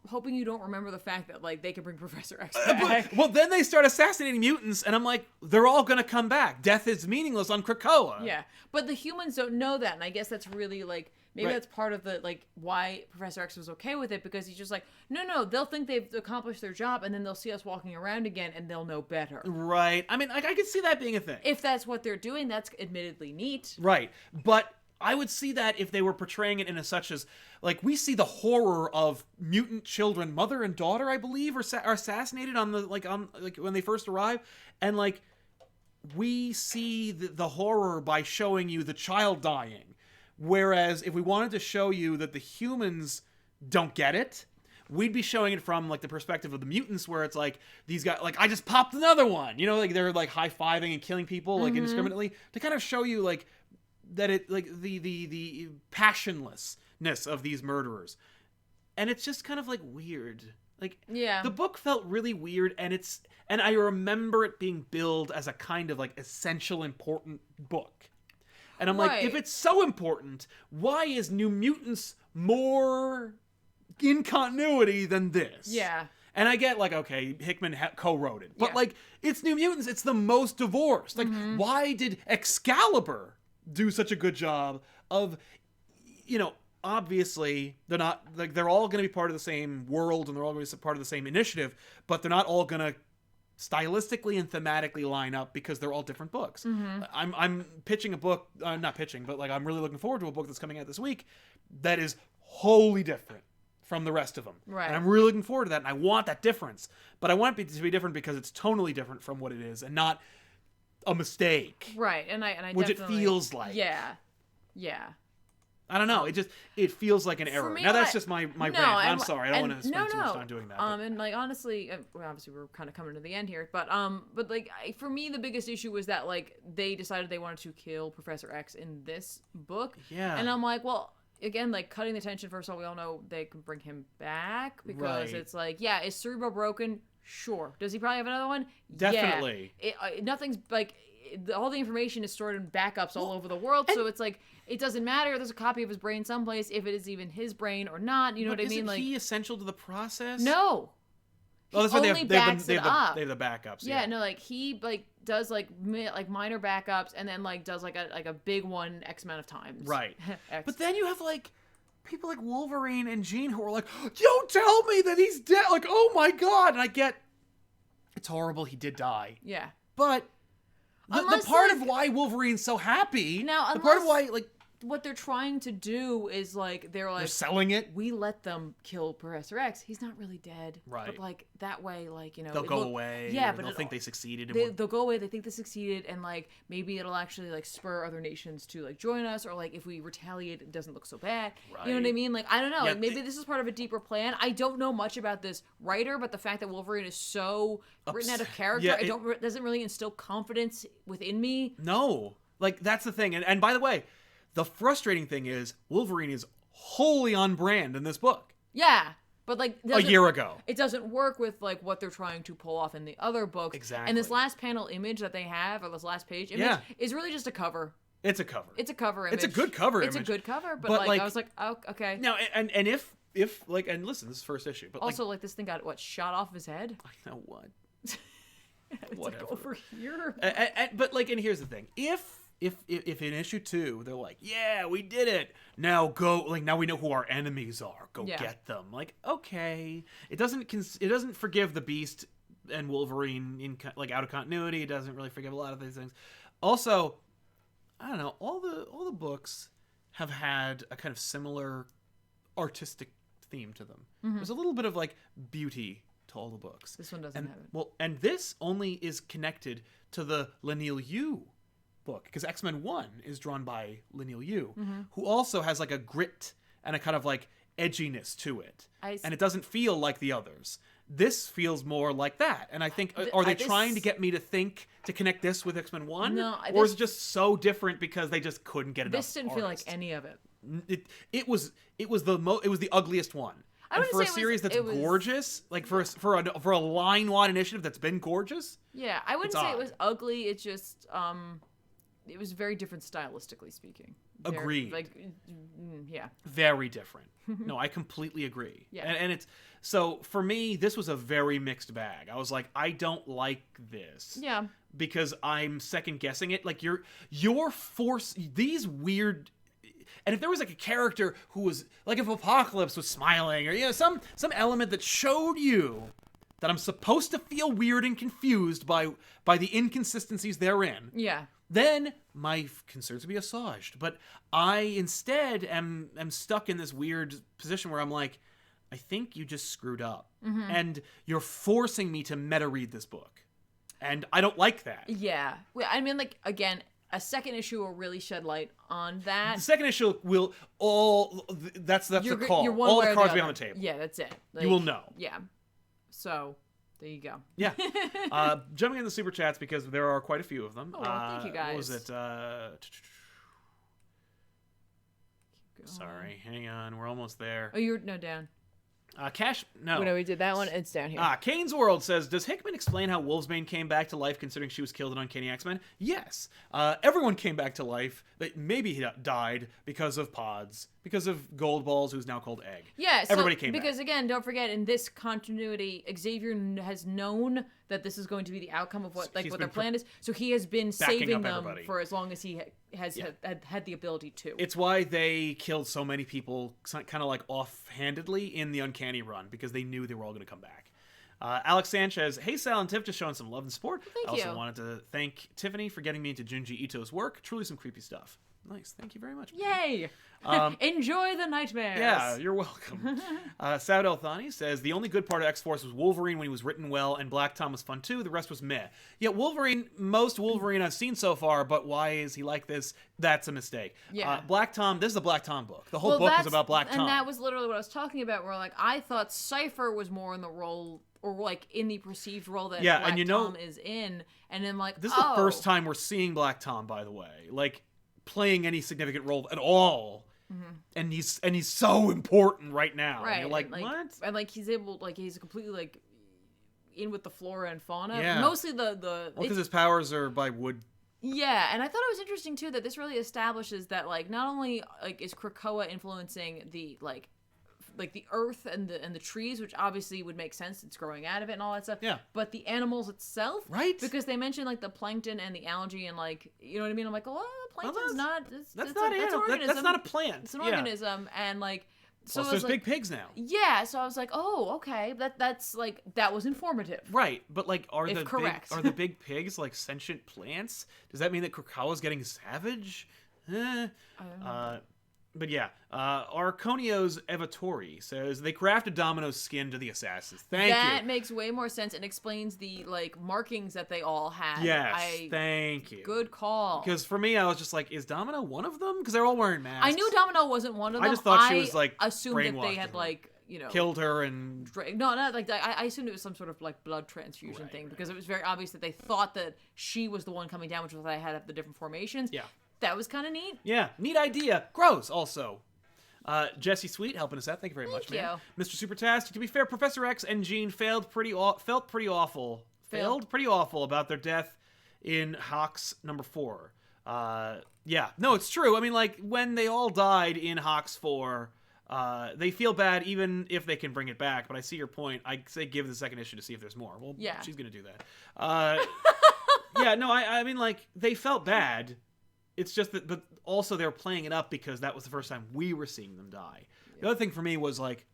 hoping you don't remember the fact that, like, they can bring Professor X back. Well, then they start assassinating mutants, and I'm like, they're all gonna come back. Death is meaningless on Krakoa. Yeah, but the humans don't know that, and I guess that's really, like, maybe that's part of the, like, why Professor X was okay with it, because he's just like, no, they'll think they've accomplished their job, and then they'll see us walking around again, and they'll know better. Right. I mean, I could see that being a thing. If that's what they're doing, that's admittedly neat. Right. But I would see that if they were portraying it in a such as, like, we see the horror of mutant children, mother and daughter, I believe, are assassinated on when they first arrive, and like we see the horror by showing you the child dying. Whereas if we wanted to show you that the humans don't get it, we'd be showing it from like the perspective of the mutants, where it's like these guys, like, I just popped another one, you know, like they're like high-fiving and killing people like indiscriminately, to kind of show you like that it, like, the passionlessness of these murderers. And it's just kind of like weird. Like, yeah, the book felt really weird, and I remember it being billed as a kind of like essential important book. And I'm like, if it's so important, why is New Mutants more in continuity than this? Yeah. And I get, like, okay, Hickman co-wrote it. But, like, it's New Mutants. It's the most divorced. Like, why did Excalibur do such a good job of, you know, obviously they're not, like, they're all going to be part of the same world, and they're all going to be part of the same initiative, but they're not all going to stylistically and thematically line up because they're all different books. I'm pitching a book, not pitching, but like I'm really looking forward to a book that's coming out this week that is wholly different from the rest of them. Right. And I'm really looking forward to that, and I want that difference. But I want it to be different because it's tonally different from what it is, and not a mistake. Right. And I which it feels like. Yeah. I don't know. It feels like an error. Now that's just my rant. I'm sorry. I don't want to spend too much time doing that. And like, honestly, obviously we're kind of coming to the end here, but like, for me the biggest issue was that, like, they decided they wanted to kill Professor X in this book. Yeah. And I'm like, well, again, like, cutting the tension. First of all, we all know they can bring him back because it's like, yeah, is Cerebro broken? Sure. Does he probably have another one? Definitely. Yeah. Nothing's like, all the information is stored in backups all over the world, so it's like, it doesn't matter. There's a copy of his brain someplace, if it is even his brain or not. You know what I mean? Isn't like, he essential to the process? No. Oh, that's right. only backs it up. They have the backups. Yeah, no, like he like does like minor backups and then like does like a big one X amount of times. Right. But then you have like people like Wolverine and Jean who are like, don't tell me that he's dead. Like, oh my God. And I get it's horrible. He did die. Yeah. But the part of why Wolverine's so happy, the part of why like what they're trying to do is like they're selling it. We let them kill Professor X. He's not really dead, right? But like that way, like they'll go away. Yeah, but they'll think they succeeded. They'll go away. They think they succeeded, and like maybe it'll actually like spur other nations to like join us, or like if we retaliate, it doesn't look so bad. Right. You know what I mean? Like I don't know. Yeah, like maybe this is part of a deeper plan. I don't know much about this writer, but the fact that Wolverine is so written out of character, doesn't really instill confidence within me. No, like that's the thing. And by the way. The frustrating thing is Wolverine is wholly on brand in this book. Yeah, but like a year ago, it doesn't work with like what they're trying to pull off in the other books. Exactly. And this last panel image that they have, or this last page image, is really just a cover. It's a cover. It's a cover image. It's a good cover image. It's a good cover, but like I was like, oh, okay. Now, and if like, and listen, this is first issue, but also like this thing got shot off his head. I know what. Whatever. Like, over here. But like, and here's the thing: if in issue 2 they're like, yeah, we did it, now go, like now we know who our enemies are, go get them, like, okay, it doesn't forgive the Beast and Wolverine in like out of continuity. It doesn't really forgive a lot of these things. Also, I don't know, all the books have had a kind of similar artistic theme to them. There's a little bit of like beauty to all the books. This one doesn't have it. Well, and this only is connected to the Leinil Yu book, because X-Men 1 is drawn by Leinil Yu, who also has like a grit and a kind of like edginess to it, and it doesn't feel like the others. This feels more like that, and I think are they trying to get me to connect this with X-Men 1? No, or is it just so different because they just couldn't get enough? This didn't feel like any of it. It was the ugliest one. And for a series that's gorgeous, like for a line-wide initiative that's been gorgeous. Yeah, I wouldn't say it was ugly. It just it was very different stylistically speaking. Agreed. Yeah. Very different. No, I completely agree. Yeah. And it's so for me, this was a very mixed bag. I was like, I don't like this. Yeah. Because I'm second guessing it. Like you're these weird. And if there was like a character who was like, if Apocalypse was smiling, or some element that showed you that I'm supposed to feel weird and confused by the inconsistencies therein. Yeah. Then my concerns would be assuaged. But I instead am stuck in this weird position where I'm like, I think you just screwed up. And you're forcing me to meta read this book. And I don't like that. Yeah. I mean, like, again, a second issue will really shed light on that. The second issue will that's the call. All the cards will be on the table. Yeah, that's it. Like, you will know. Yeah. So there you go. Yeah. Jumping in the super chats because there are quite a few of them. Oh, well, thank you guys. What was it? Sorry, hang on. We're almost there. Oh, you're down. Cash, no. Oh, no, we did that one. It's down here. Kane's World says, does Hickman explain how Wolfsbane came back to life considering she was killed in Uncanny X-Men? Yes. Everyone came back to life. Maybe he died because of Pods, because of Gold Balls, who's now called Egg. Yeah, everybody came back. Because, again, don't forget, in this continuity, Xavier has known that this is going to be the outcome of what their plan is. So he has been saving them for as long as he has had the ability to. It's why they killed so many people kind of like offhandedly in the Uncanny run, because they knew they were all going to come back. Alex Sanchez, hey Sal and Tiff, just showing some love and support. Thank you. I also wanted to thank Tiffany for getting me into Junji Ito's work. Truly some creepy stuff. Nice. Thank you very much. Yay! Enjoy the nightmares. Yeah, you're welcome. Saud El Thani says, the only good part of X-Force was Wolverine when he was written well, and Black Tom was fun too. The rest was meh. Yeah, most Wolverine I've seen so far, but why is he like this? That's a mistake. Yeah. Black Tom, this is the Black Tom book. The whole book is about Black Tom. And that was literally what I was talking about, where like I thought Cypher was more in the role, or like in the perceived role that Black Tom is in. And then like, this is the first time we're seeing Black Tom, by the way. Like, playing any significant role at all, and he's so important right now. Right, and you're like, what? And like he's completely like in with the flora and fauna. Yeah. Mostly the because his powers are by wood. Yeah, and I thought it was interesting too that this really establishes that like not only like is Krakoa influencing the like like the earth and the trees, which obviously would make sense. It's growing out of it and all that stuff. Yeah. But the animals itself, right? Because they mentioned like the plankton and the algae and like you know what I mean. I'm like, oh, plankton's not. That's not an organism. That's not a plant. It's an organism, and like. So there's big pigs now. Yeah, so I was like, oh, okay, that's like that was informative. Right, but like, are correct. the big pigs like sentient plants? Does that mean that Krakoa's getting savage? I don't know. But yeah, Arconio's Evatori says they crafted Domino's skin to the assassins. Thank you. That makes way more sense and explains the like markings that they all had. Yes, thank you. Good call. Because for me, I was just like, is Domino one of them? Because they're all wearing masks. I knew Domino wasn't one of them. I just thought she was like assumed that they had like killed her and no, not like that. I assumed it was some sort of like blood transfusion thing because it was very obvious that they thought that she was the one coming down, which was why I had the different formations. Yeah. That was kind of neat. Yeah, neat idea. Gross, also. Jesse Sweet helping us out. Thank you very much, man. Thank Mr. Supertastic. To be fair, Professor X and Jean felt pretty awful about their death in Hawks number 4. Yeah, no, it's true. I mean, like when they all died in Hawks 4, they feel bad even if they can bring it back. But I see your point. I say give the second issue to see if there's more. Well, yeah, she's gonna do that. Yeah, no, I mean, like they felt bad. It's just that, but also they're playing it up because that was the first time we were seeing them die. Yeah. The other thing for me was like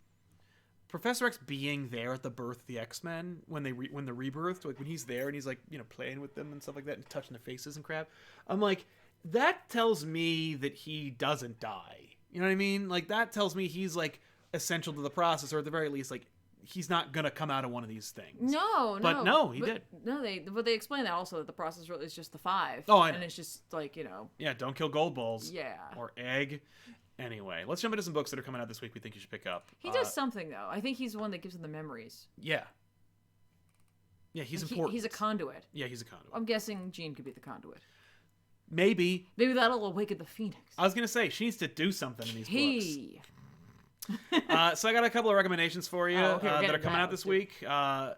Professor X being there at the birth of the X-Men when they're rebirthed, like when he's there and he's like, you know, playing with them and stuff like that and touching their faces and crap. I'm like, that tells me that he doesn't die. You know what I mean? Like that tells me he's like essential to the process, or at the very least, like he's not gonna come out of one of these things. But he did. No, they explain that also that the process really is just the 5. Oh, I know. And it's just like, you know. Yeah, don't kill gold balls. Yeah. Or egg. Anyway, let's jump into some books that are coming out this week we think you should pick up. He does something though. I think he's the one that gives them the memories. Yeah. Yeah, he's important. He's a conduit. Yeah, he's a conduit. I'm guessing Jean could be the conduit. Maybe that'll awaken the Phoenix. I was gonna say she needs to do something in these books. So I got a couple of recommendations for you that are coming out this week. I'm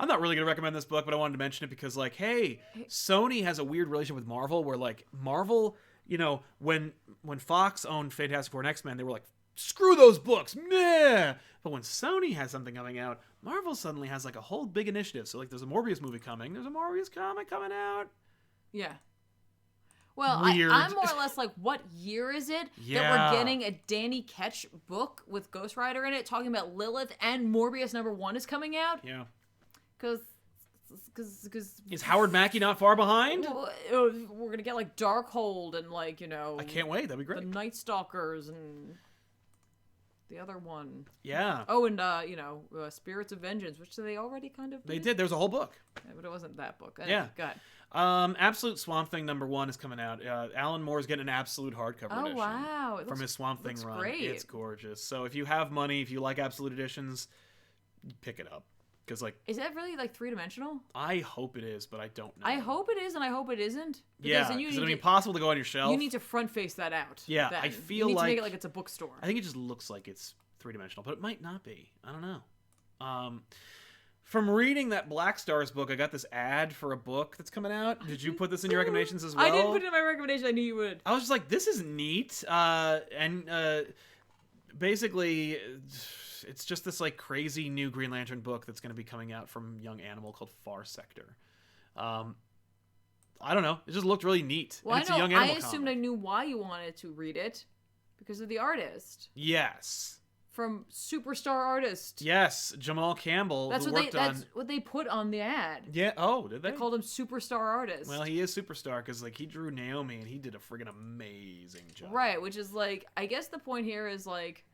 not really going to recommend this book, but I wanted to mention it because, like, hey, Sony has a weird relationship with Marvel where, like, Marvel, you know, when Fox owned Fantastic Four and X-Men, they were like, screw those books, meh! But when Sony has something coming out, Marvel suddenly has, like, a whole big initiative. So, like, there's a Morbius movie coming. There's a Morbius comic coming out. Yeah. Well, I'm more or less like, what year is it that we're getting a Danny Ketch book with Ghost Rider in it talking about Lilith and Morbius #1 is coming out? Yeah. Because is Howard Mackie not far behind? We're gonna get like Darkhold and like, you know, I can't wait. That'd be great. The Night Stalkers and the other one. Yeah. Oh, and you know, Spirits of Vengeance, which they already kind of did. They did. There's a whole book. Yeah, but it wasn't that book. Yeah. Good. Absolute Swamp Thing #1 is coming out. Alan Moore's getting an absolute hardcover edition. Oh wow! From his Swamp Thing run. Great. It's gorgeous. So if you have money, if you like absolute editions, pick it up. Because like, is that really like 3-dimensional? I hope it is, but I don't know. I hope it is, and I hope it isn't. Because because it'll be impossible to go on your shelf. You need to front face that out. Yeah, then. I feel you need like to make it like it's a bookstore. I think it just looks like it's 3-dimensional, but it might not be. I don't know. From reading that Black Stars book, I got this ad for a book that's coming out. Did you put this in your recommendations as well? I didn't put it in my recommendation. I knew you would. I was just like, this is neat. Basically, it's just this like crazy new Green Lantern book that's going to be coming out from Young Animal called Far Sector. I don't know. It just looked really neat. Well, it's a Young Animal I assumed comic. I knew why you wanted to read it because of the artist. Yes. From Superstar Artist. Yes, Jamal Campbell. That's what they put on the ad. Yeah. Oh, did they? They called him Superstar Artist. Well, he is Superstar because like he drew Naomi and he did a friggin' amazing job. Right, which is like, I guess the point here is like,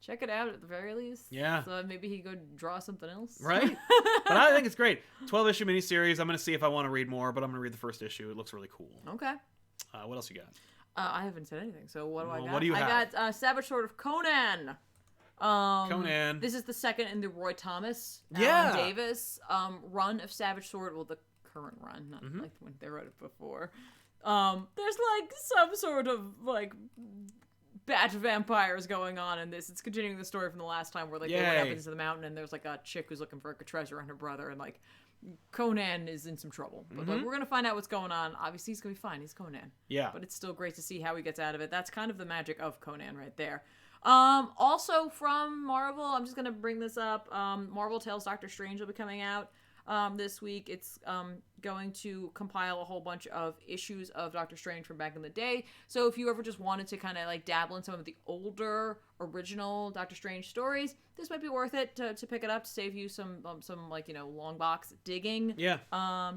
check it out at the very least. Yeah. So maybe he could draw something else. Right. But I think it's great. 12-issue miniseries. I'm gonna see if I want to read more, but I'm gonna read the first issue. It looks really cool. Okay. What else you got? I haven't said anything. So what do I got? What do you have? I got Savage Sword of Conan. Conan. This is the second in the Roy Thomas, Alan Davis run of Savage Sword. Well, the current run, not like when they wrote it before. There's like some sort of like batch of vampires going on in this. It's continuing the story from the last time where like they went up into the mountain and there's like a chick who's looking for a treasure on her brother and like Conan is in some trouble. But like, we're gonna find out what's going on. Obviously he's gonna be fine. He's Conan. Yeah. But it's still great to see how he gets out of it. That's kind of the magic of Conan right there. Also from Marvel, I'm just gonna bring this up. Marvel Tales Doctor Strange will be coming out this week. It's going to compile a whole bunch of issues of Doctor Strange from back in the day. So if you ever just wanted to kind of like dabble in some of the older original Doctor Strange stories, this might be worth it to pick it up to save you some like, you know, long box digging. Yeah.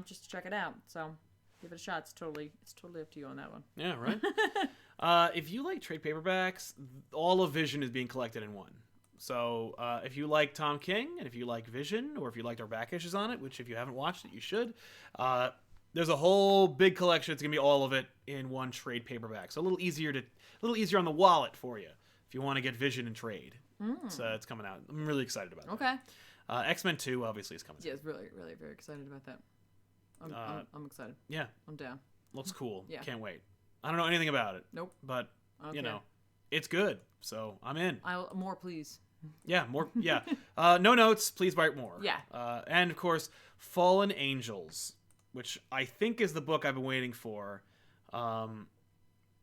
Just to check it out. So give it a shot. It's totally up to you on that one. Yeah, right. If you like trade paperbacks, all of Vision is being collected in one. So if you like Tom King, and if you like Vision, or if you liked our back issues on it, which if you haven't watched it, you should, there's a whole big collection. It's gonna be all of it in one trade paperback. So a little easier on the wallet for you if you want to get Vision and trade. So it's coming out. I'm really excited about it. Okay. X-Men 2 obviously is coming. Yeah, it's really, really very excited about that. I'm excited. Yeah. I'm down. Looks cool. Yeah. Can't wait. I don't know anything about it. Nope. But Okay. you know, it's good. So I'm in. More, please. Yeah, more. Yeah. No notes. Please write more. Yeah. And of course, Fallen Angels, which I think is the book I've been waiting for.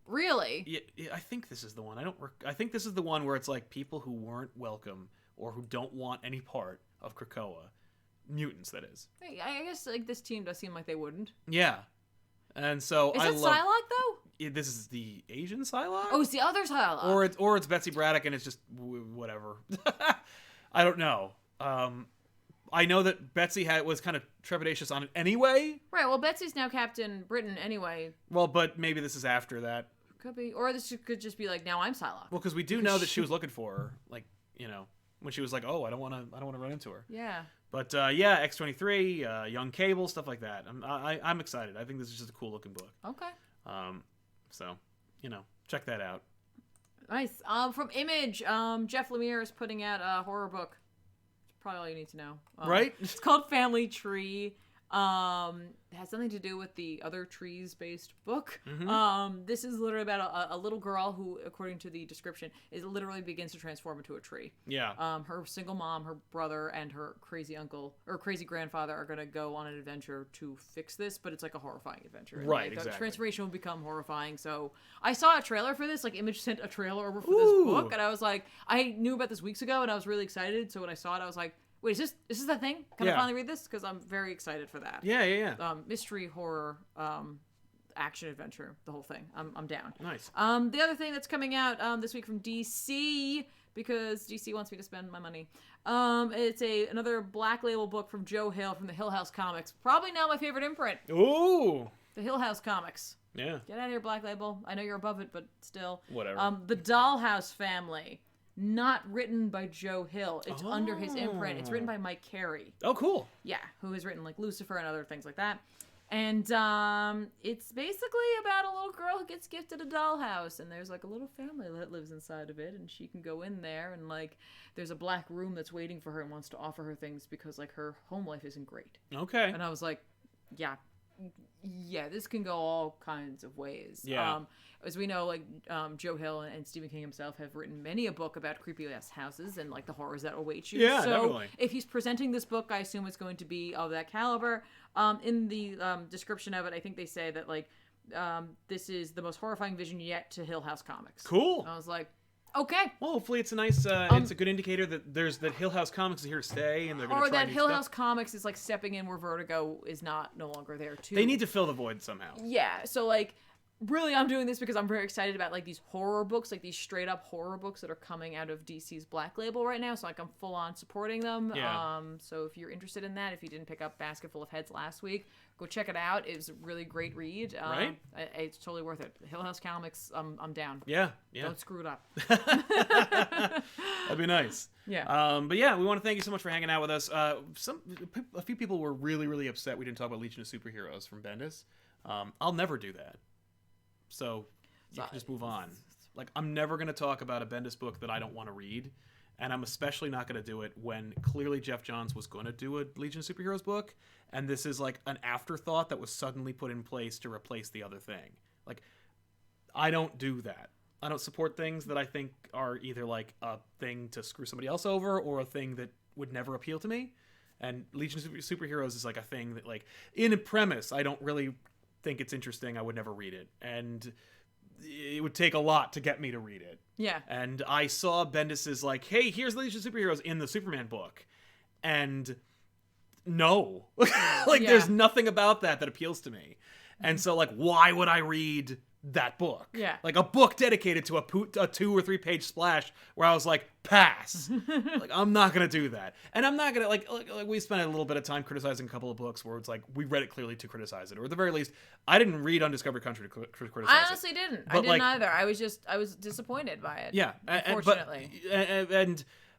Really? Yeah, I think this is the one. I think this is the one where it's like people who weren't welcome or who don't want any part of Krakoa. Mutants, that is. I guess like this team does seem like they wouldn't. Yeah. And so Is it Psylocke though? Yeah, this is the Asian Psylocke? Oh, it's the other Psylocke. Or it's Betsy Braddock and it's just whatever. I don't know. I know that Betsy was kind of trepidatious on it anyway. Right, well, Betsy's now Captain Britain anyway. Well, but maybe this is after that. Could be. Or this could just be like, now I'm Psylocke. Well, because we do know that she was looking for her. Like, you know, when she was like, oh, I don't want to run into her. Yeah. But yeah, X-23, Young Cable, stuff like that. I'm excited. I think this is just a cool looking book. Okay. So, you know, check that out. Nice. From Image, Jeff Lemire is putting out a horror book. It's probably all you need to know. Right? It's called Family Tree. It has something to do with the other trees based book. Mm-hmm. This is literally about a little girl who, according to the description, literally begins to transform into a tree. Yeah. Her single mom, her brother, and her crazy uncle or crazy grandfather are going to go on an adventure to fix this, but it's like a horrifying adventure. And, right, like, exactly. The transformation will become horrifying. So I saw a trailer for this. Like Image sent a trailer over for Ooh. this book, and I was like, I knew about this weeks ago, and I was really excited. So when I saw it, I was like, wait, is this the thing? Can I finally read this? Because I'm very excited for that. Yeah. Mystery, horror, action, adventure, the whole thing. I'm down. Nice. The other thing that's coming out this week from DC, because DC wants me to spend my money. It's another Black Label book from Joe Hill from the Hill House Comics. Probably now my favorite imprint. Ooh. The Hill House Comics. Yeah. Get out of here, Black Label. I know you're above it, but still. Whatever. The Dollhouse Family. Not written by Joe Hill. It's under his imprint. It's written by Mike Carey. Oh, cool. Yeah, who has written like Lucifer and other things like that. And it's basically about a little girl who gets gifted a dollhouse, and there's like a little family that lives inside of it, and she can go in there, and like there's a black room that's waiting for her and wants to offer her things because like her home life isn't great. Okay. And I was like, yeah, this can go all kinds of ways. Yeah. As we know, like Joe Hill and Stephen King himself have written many a book about creepy ass houses and like the horrors that await you. Yeah, so definitely. If he's presenting this book, I assume it's going to be of that caliber. In the description of it, I think they say that like this is the most horrifying vision yet to Hill House Comics. Cool. And I was like, okay. Well, hopefully it's a nice, it's a good indicator that Hill House Comics is here to stay, and they're going to try Or that new Hill stuff. House Comics is like stepping in where Vertigo is no longer there too. They need to fill the void somehow. Yeah, so like really I'm doing this because I'm very excited about like these horror books, like these straight up horror books that are coming out of DC's Black Label right now, so like I'm full on supporting them. Yeah. So if you're interested in that, if you didn't pick up Basket Full of Heads last week, go check it out. It was a really great read. Right? It's totally worth it. Hill House Comics, I'm down. Yeah. Don't screw it up. That'd be nice. Yeah. But yeah, we want to thank you so much for hanging out with us. A few people were really, really upset we didn't talk about Legion of Superheroes from Bendis. I'll never do that. So you can just move on. Like, I'm never going to talk about a Bendis book that I don't want to read, and I'm especially not going to do it when clearly Jeff Johns was going to do a Legion of Superheroes book, and this is like an afterthought that was suddenly put in place to replace the other thing. Like, I don't do that. I don't support things that I think are either like a thing to screw somebody else over or a thing that would never appeal to me. And Legion of Superheroes is like a thing that, like, in a premise, I don't really think it's interesting. I would never read it, and it would take a lot to get me to read it. Yeah. And I saw Bendis's like, hey, here's the Legion of Superheroes in the Superman book. And no. Like, there's nothing about that appeals to me. And so, like, why would I read that book? Yeah. Like, a book dedicated to a 2 or 3 page splash where I was like, pass. Like, I'm not going to do that. And I'm not going to, like, we spent a little bit of time criticizing a couple of books where it's like, we read it clearly to criticize it. Or at the very least, I didn't read Undiscovered Country to criticize it. I honestly didn't. I didn't either. I was disappointed by it. Yeah. Unfortunately.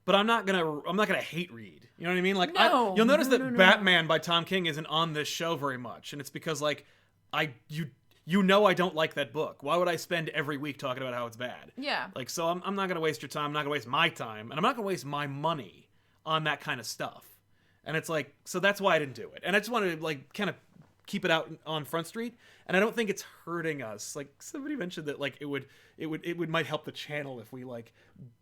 But I'm not gonna hate read. You know what I mean? Like, no, you'll notice that no. Batman by Tom King isn't on this show very much, and it's because like you know I don't like that book. Why would I spend every week talking about how it's bad? Yeah. Like, so I'm not gonna waste your time. I'm not gonna waste my time, and I'm not gonna waste my money on that kind of stuff. And it's like, so that's why I didn't do it. And I just wanted to like kind of keep it out on Front Street, and I don't think it's hurting us. Like, somebody mentioned that like it would might help the channel if we like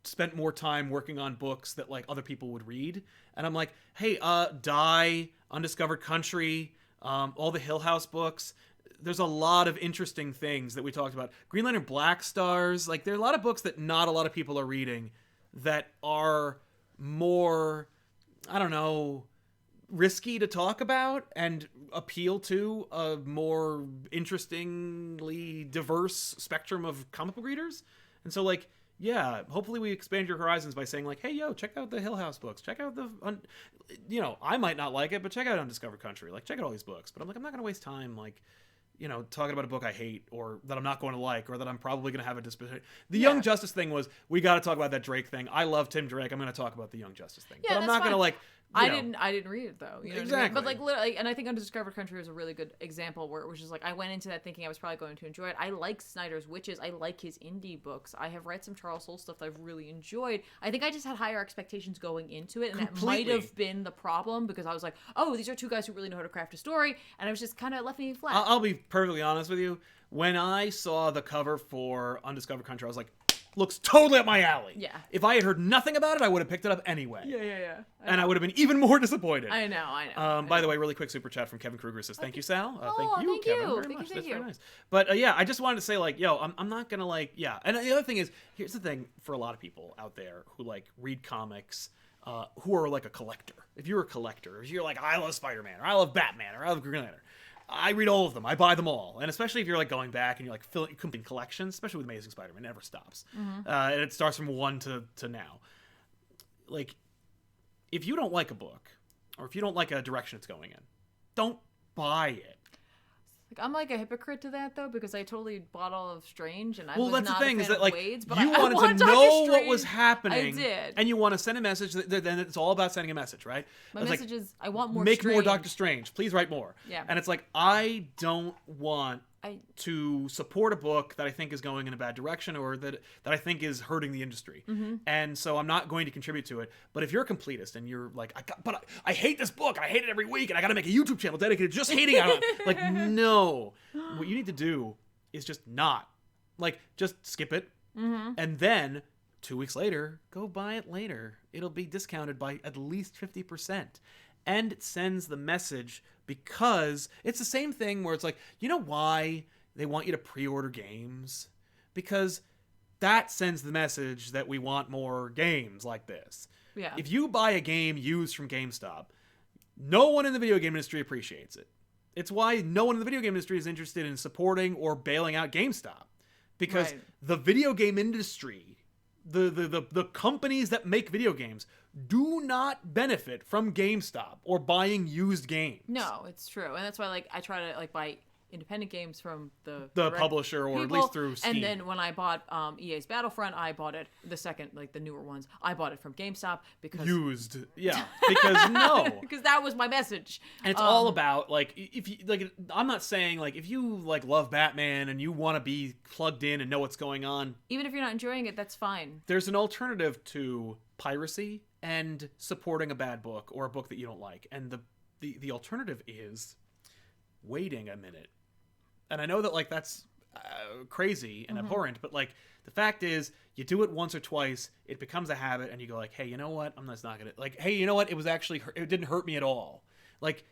spent more time working on books that like other people would read. And I'm like, hey, Die, Undiscovered Country, all the Hill House books. There's a lot of interesting things that we talked about. Green Lantern Black Stars, like there are a lot of books that not a lot of people are reading that are more, I don't know, risky to talk about and appeal to a more interestingly diverse spectrum of comic book readers. And so like, yeah, hopefully we expand your horizons by saying like, hey, yo, check out the Hill House books. Check out I might not like it, but check out Undiscovered Country. Like, check out all these books. But I'm like, I'm not going to waste time like, talking about a book I hate or that I'm not going to like or that I'm probably going to have a disposition. The Young Justice thing was, we got to talk about that Drake thing. I love Tim Drake. I'm going to talk about the Young Justice thing. Yeah, but I'm not going to like, I didn't read it though. You know exactly. What I mean? But like literally, and I think Undiscovered Country was a really good example where it was just like I went into that thinking I was probably going to enjoy it. I like Snyder's Witches. I like his indie books. I have read some Charles Soule stuff that I've really enjoyed. I think I just had higher expectations going into it, and that might have been the problem because I was like, oh, these are two guys who really know how to craft a story, and it was just kind of left me flat. I'll be perfectly honest with you. When I saw the cover for Undiscovered Country, I was like, looks totally up my alley. Yeah. If I had heard nothing about it, I would have picked it up anyway. Yeah. And I would have been even more disappointed. I know. By the way, really quick super chat from Kevin Kruger says, thank you, Sal. Thank you, Kevin, very much. That's very nice. But yeah, I just wanted to say like, yo, I'm not going to like, yeah. And the other thing is, here's the thing for a lot of people out there who like read comics, who are like a collector. If you're a collector, if you're like, I love Spider-Man, or I love Batman, or I love Green Lantern, I read all of them. I buy them all. And especially if you're like going back and you're like completing collections, especially with Amazing Spider-Man, it never stops. Mm-hmm. And it starts from 1 to now. Like, if you don't like a book, or if you don't like a direction it's going in, don't buy it. Like, I'm like a hypocrite to that though because I totally bought all of Strange and I was that's not the thing a fan is that like Wade's, but you I wanted to know what was happening. I did, and you want to send a message. Then it's all about sending a message, right? My message is I want more. Make Strange. more Doctor Strange. Please write more. Yeah. And it's like I don't want to support a book that I think is going in a bad direction or that I think is hurting the industry. Mm-hmm. And so I'm not going to contribute to it. But if you're a completist and you're like, I hate this book, I hate it every week, and I got to make a YouTube channel dedicated to just hating on it. Like, no. What you need to do is just not. Like, just skip it. Mm-hmm. And then 2 weeks later, go buy it later. It'll be discounted by at least 50%. And it sends the message because it's the same thing where it's like, you know why they want you to pre-order games? Because that sends the message that we want more games like this. Yeah. If you buy a game used from GameStop, no one in the video game industry appreciates it. It's why no one in the video game industry is interested in supporting or bailing out GameStop. Because the video game industry, the companies that make video games do not benefit from GameStop or buying used games. No, it's true. And that's why like I try to like buy independent games from the publisher or people, at least through Steam. And then when I bought EA's Battlefront, I bought it the second, like the newer ones, I bought it from GameStop because used. Yeah. Because no. Because that was my message. And it's all about like if you like I'm not saying like if you like love Batman and you want to be plugged in and know what's going on, even if you're not enjoying it, that's fine. There's an alternative to piracy and supporting a bad book or a book that you don't like. And the alternative is waiting a minute. And I know that like that's crazy and abhorrent, but like the fact is you do it once or twice, it becomes a habit, and you go like, hey, you know what? I'm just not gonna like, hey, you know what? It didn't hurt me at all. Like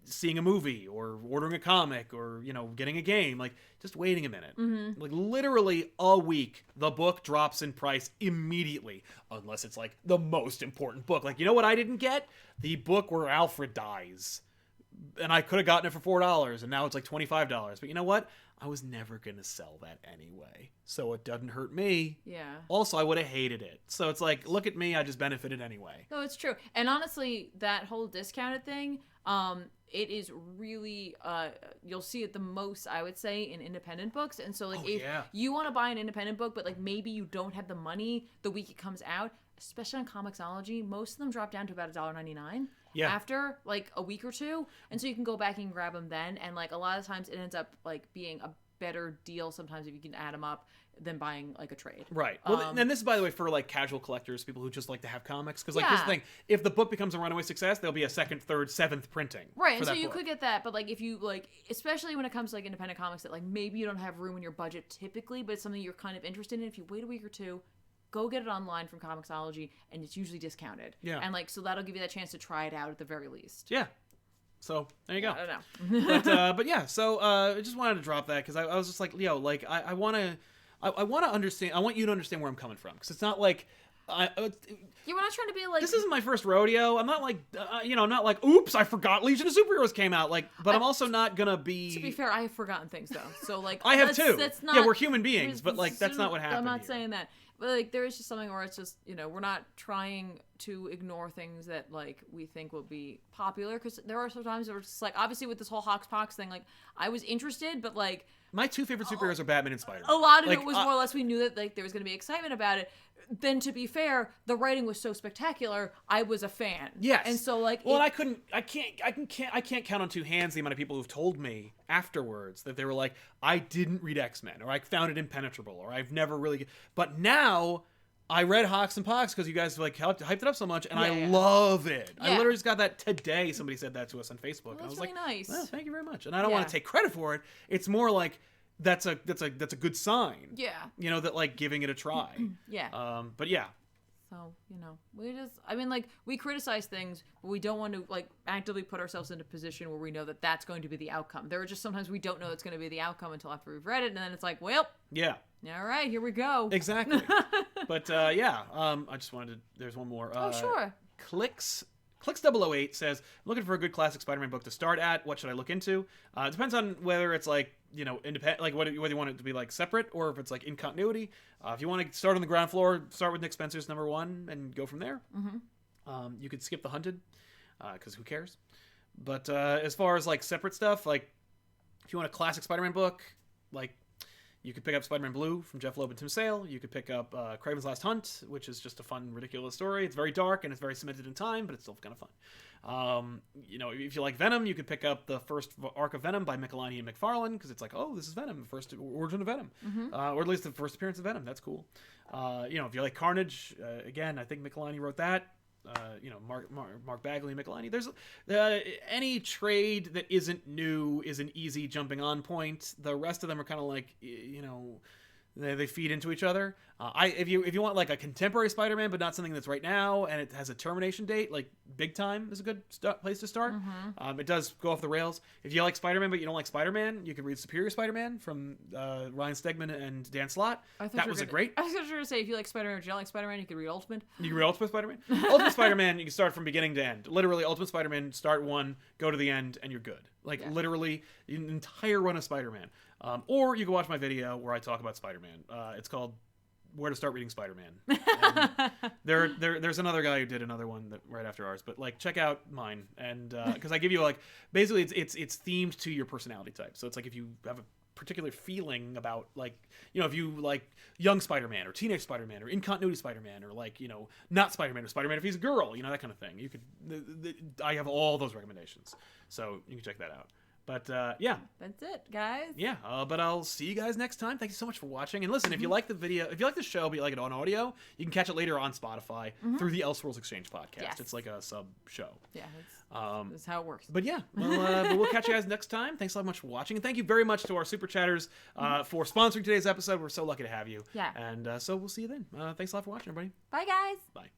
seeing a movie or ordering a comic or, you know, getting a game, like just waiting a minute. Like literally a week, the book drops in price immediately, unless it's like the most important book. Like, you know what I didn't get? The book where Alfred dies. And I could have gotten it for $4 and now it's like $25. But you know what? I was never going to sell that anyway. So it doesn't hurt me. Yeah. Also, I would have hated it. So it's like, look at me, I just benefited anyway. No, it's true. And honestly, that whole discounted thing, it is really, you'll see it the most, I would say, in independent books. And so, like, if you want to buy an independent book, but, like, maybe you don't have the money the week it comes out, especially on Comixology, most of them drop down to about $1.99 after, like, a week or two. And so you can go back and grab them then. And, like, a lot of times it ends up, like, being a better deal sometimes if you can add them up than buying like a trade. Right. Well, and this is, by the way, for like casual collectors, people who just like to have comics. Because like here's the thing: if the book becomes a runaway success, there'll be a second, third, seventh printing. Right. And so you could get that, but like if you like, especially when it comes to like independent comics that like maybe you don't have room in your budget typically, but it's something you're kind of interested in. If you wait a week or two, go get it online from Comixology, and it's usually discounted. Yeah. And like so that'll give you that chance to try it out at the very least. Yeah. So there you go. I don't know. but yeah, so I just wanted to drop that because I was just like, yo, like I want to understand. I want you to understand where I'm coming from because it's not like we're not trying to be like. This isn't my first rodeo. I'm not like I'm not like, oops, I forgot Legion of Superheroes came out. Like, but I'm also not gonna be. To be fair, I have forgotten things though. So like, I have too. That's not. Yeah, we're human beings, but like that's not what happened. I'm not saying that. But like there is just something where it's just, you know, we're not trying to ignore things that like we think will be popular because there are some times where it's just like obviously with this whole Hoxpox thing, like I was interested, but like my two favorite superheroes are Batman and Spider-Man. A lot of it was more or less we knew that like there was going to be excitement about it. Then to be fair, the writing was so spectacular, I was a fan. Yes. And so like I can't count on two hands the amount of people who've told me afterwards that they were like, I didn't read X-Men or I found it impenetrable or I've never really but now I read Hox and Pox because you guys like hyped it up so much and I love it. I literally just got that today. Somebody said that to us on Facebook. Well, and I was really like, nice. Well, thank you very much. And I don't want to take credit for it. It's more like that's a good sign. Yeah. You know, that like giving it a try. Yeah. But yeah. So, you know, we criticize things, but we don't want to like actively put ourselves in a position where we know that that's going to be the outcome. There are just sometimes we don't know it's going to be the outcome until after we've read it. And then it's like, well, yeah. All right, here we go. Exactly. But I just wanted to, there's one more. Sure. Clicks 008 says, I'm looking for a good classic Spider-Man book to start at. What should I look into? It depends on whether it's like, you know, independent, like whether you want it to be like separate or if it's like in continuity. If you want to start on the ground floor, start with Nick Spencer's #1 and go from there. Mm-hmm. You could skip The Hunted because who cares? But as far as like separate stuff, like if you want a classic Spider-Man book, like you could pick up Spider-Man Blue from Jeff Loeb and Tim Sale. You could pick up Kraven's Last Hunt, which is just a fun, ridiculous story. It's very dark and it's very cemented in time, but it's still kind of fun. You know, if you like Venom, you could pick up the first arc of Venom by Michelini and McFarlane because it's like, oh, this is Venom, the first origin of Venom, or at least the first appearance of Venom. That's cool. You know, if you like Carnage, again, I think Michelini wrote that. You know, Mark Bagley and Michelini. There's any trade that isn't new is an easy jumping on point. The rest of them are kind of like, you know, they feed into each other. If you want like a contemporary Spider-Man, but not something that's right now and it has a termination date, like Big Time is a good place to start. Mm-hmm. It does go off the rails. If you like Spider-Man but you don't like Spider-Man, you can read Superior Spider-Man from Ryan Stegman and Dan Slott. That was great. I was going to say if you like Spider-Man but you don't like Spider-Man, you can read Ultimate. You can read Ultimate Spider-Man. Ultimate Spider-Man, you can start from beginning to end. Literally, Ultimate Spider-Man, start one, go to the end, and you're good. Like literally, an entire run of Spider-Man. Or you can watch my video where I talk about Spider-Man. It's called Where to Start Reading Spider-Man. There's another guy who did another one that right after ours, but like check out mine and because I give you like basically it's themed to your personality type. So it's like if you have a particular feeling about like, you know, if you like young Spider-Man or teenage Spider-Man or in continuity Spider-Man or like, you know, not Spider-Man or Spider-Man if he's a girl, you know, that kind of thing. You could I have all those recommendations, so you can check that out. But yeah, that's it, guys. Yeah, but I'll see you guys next time. Thank you so much for watching. And listen, if you like the video, if you like the show, but you like it on audio, you can catch it later on Spotify through the Elseworlds Exchange podcast. Yes. It's like a sub show. Yeah, that's how it works. But yeah, but we'll catch you guys next time. Thanks so much for watching, and thank you very much to our super chatters for sponsoring today's episode. We're so lucky to have you. Yeah. And so we'll see you then. Thanks a lot for watching, everybody. Bye, guys. Bye.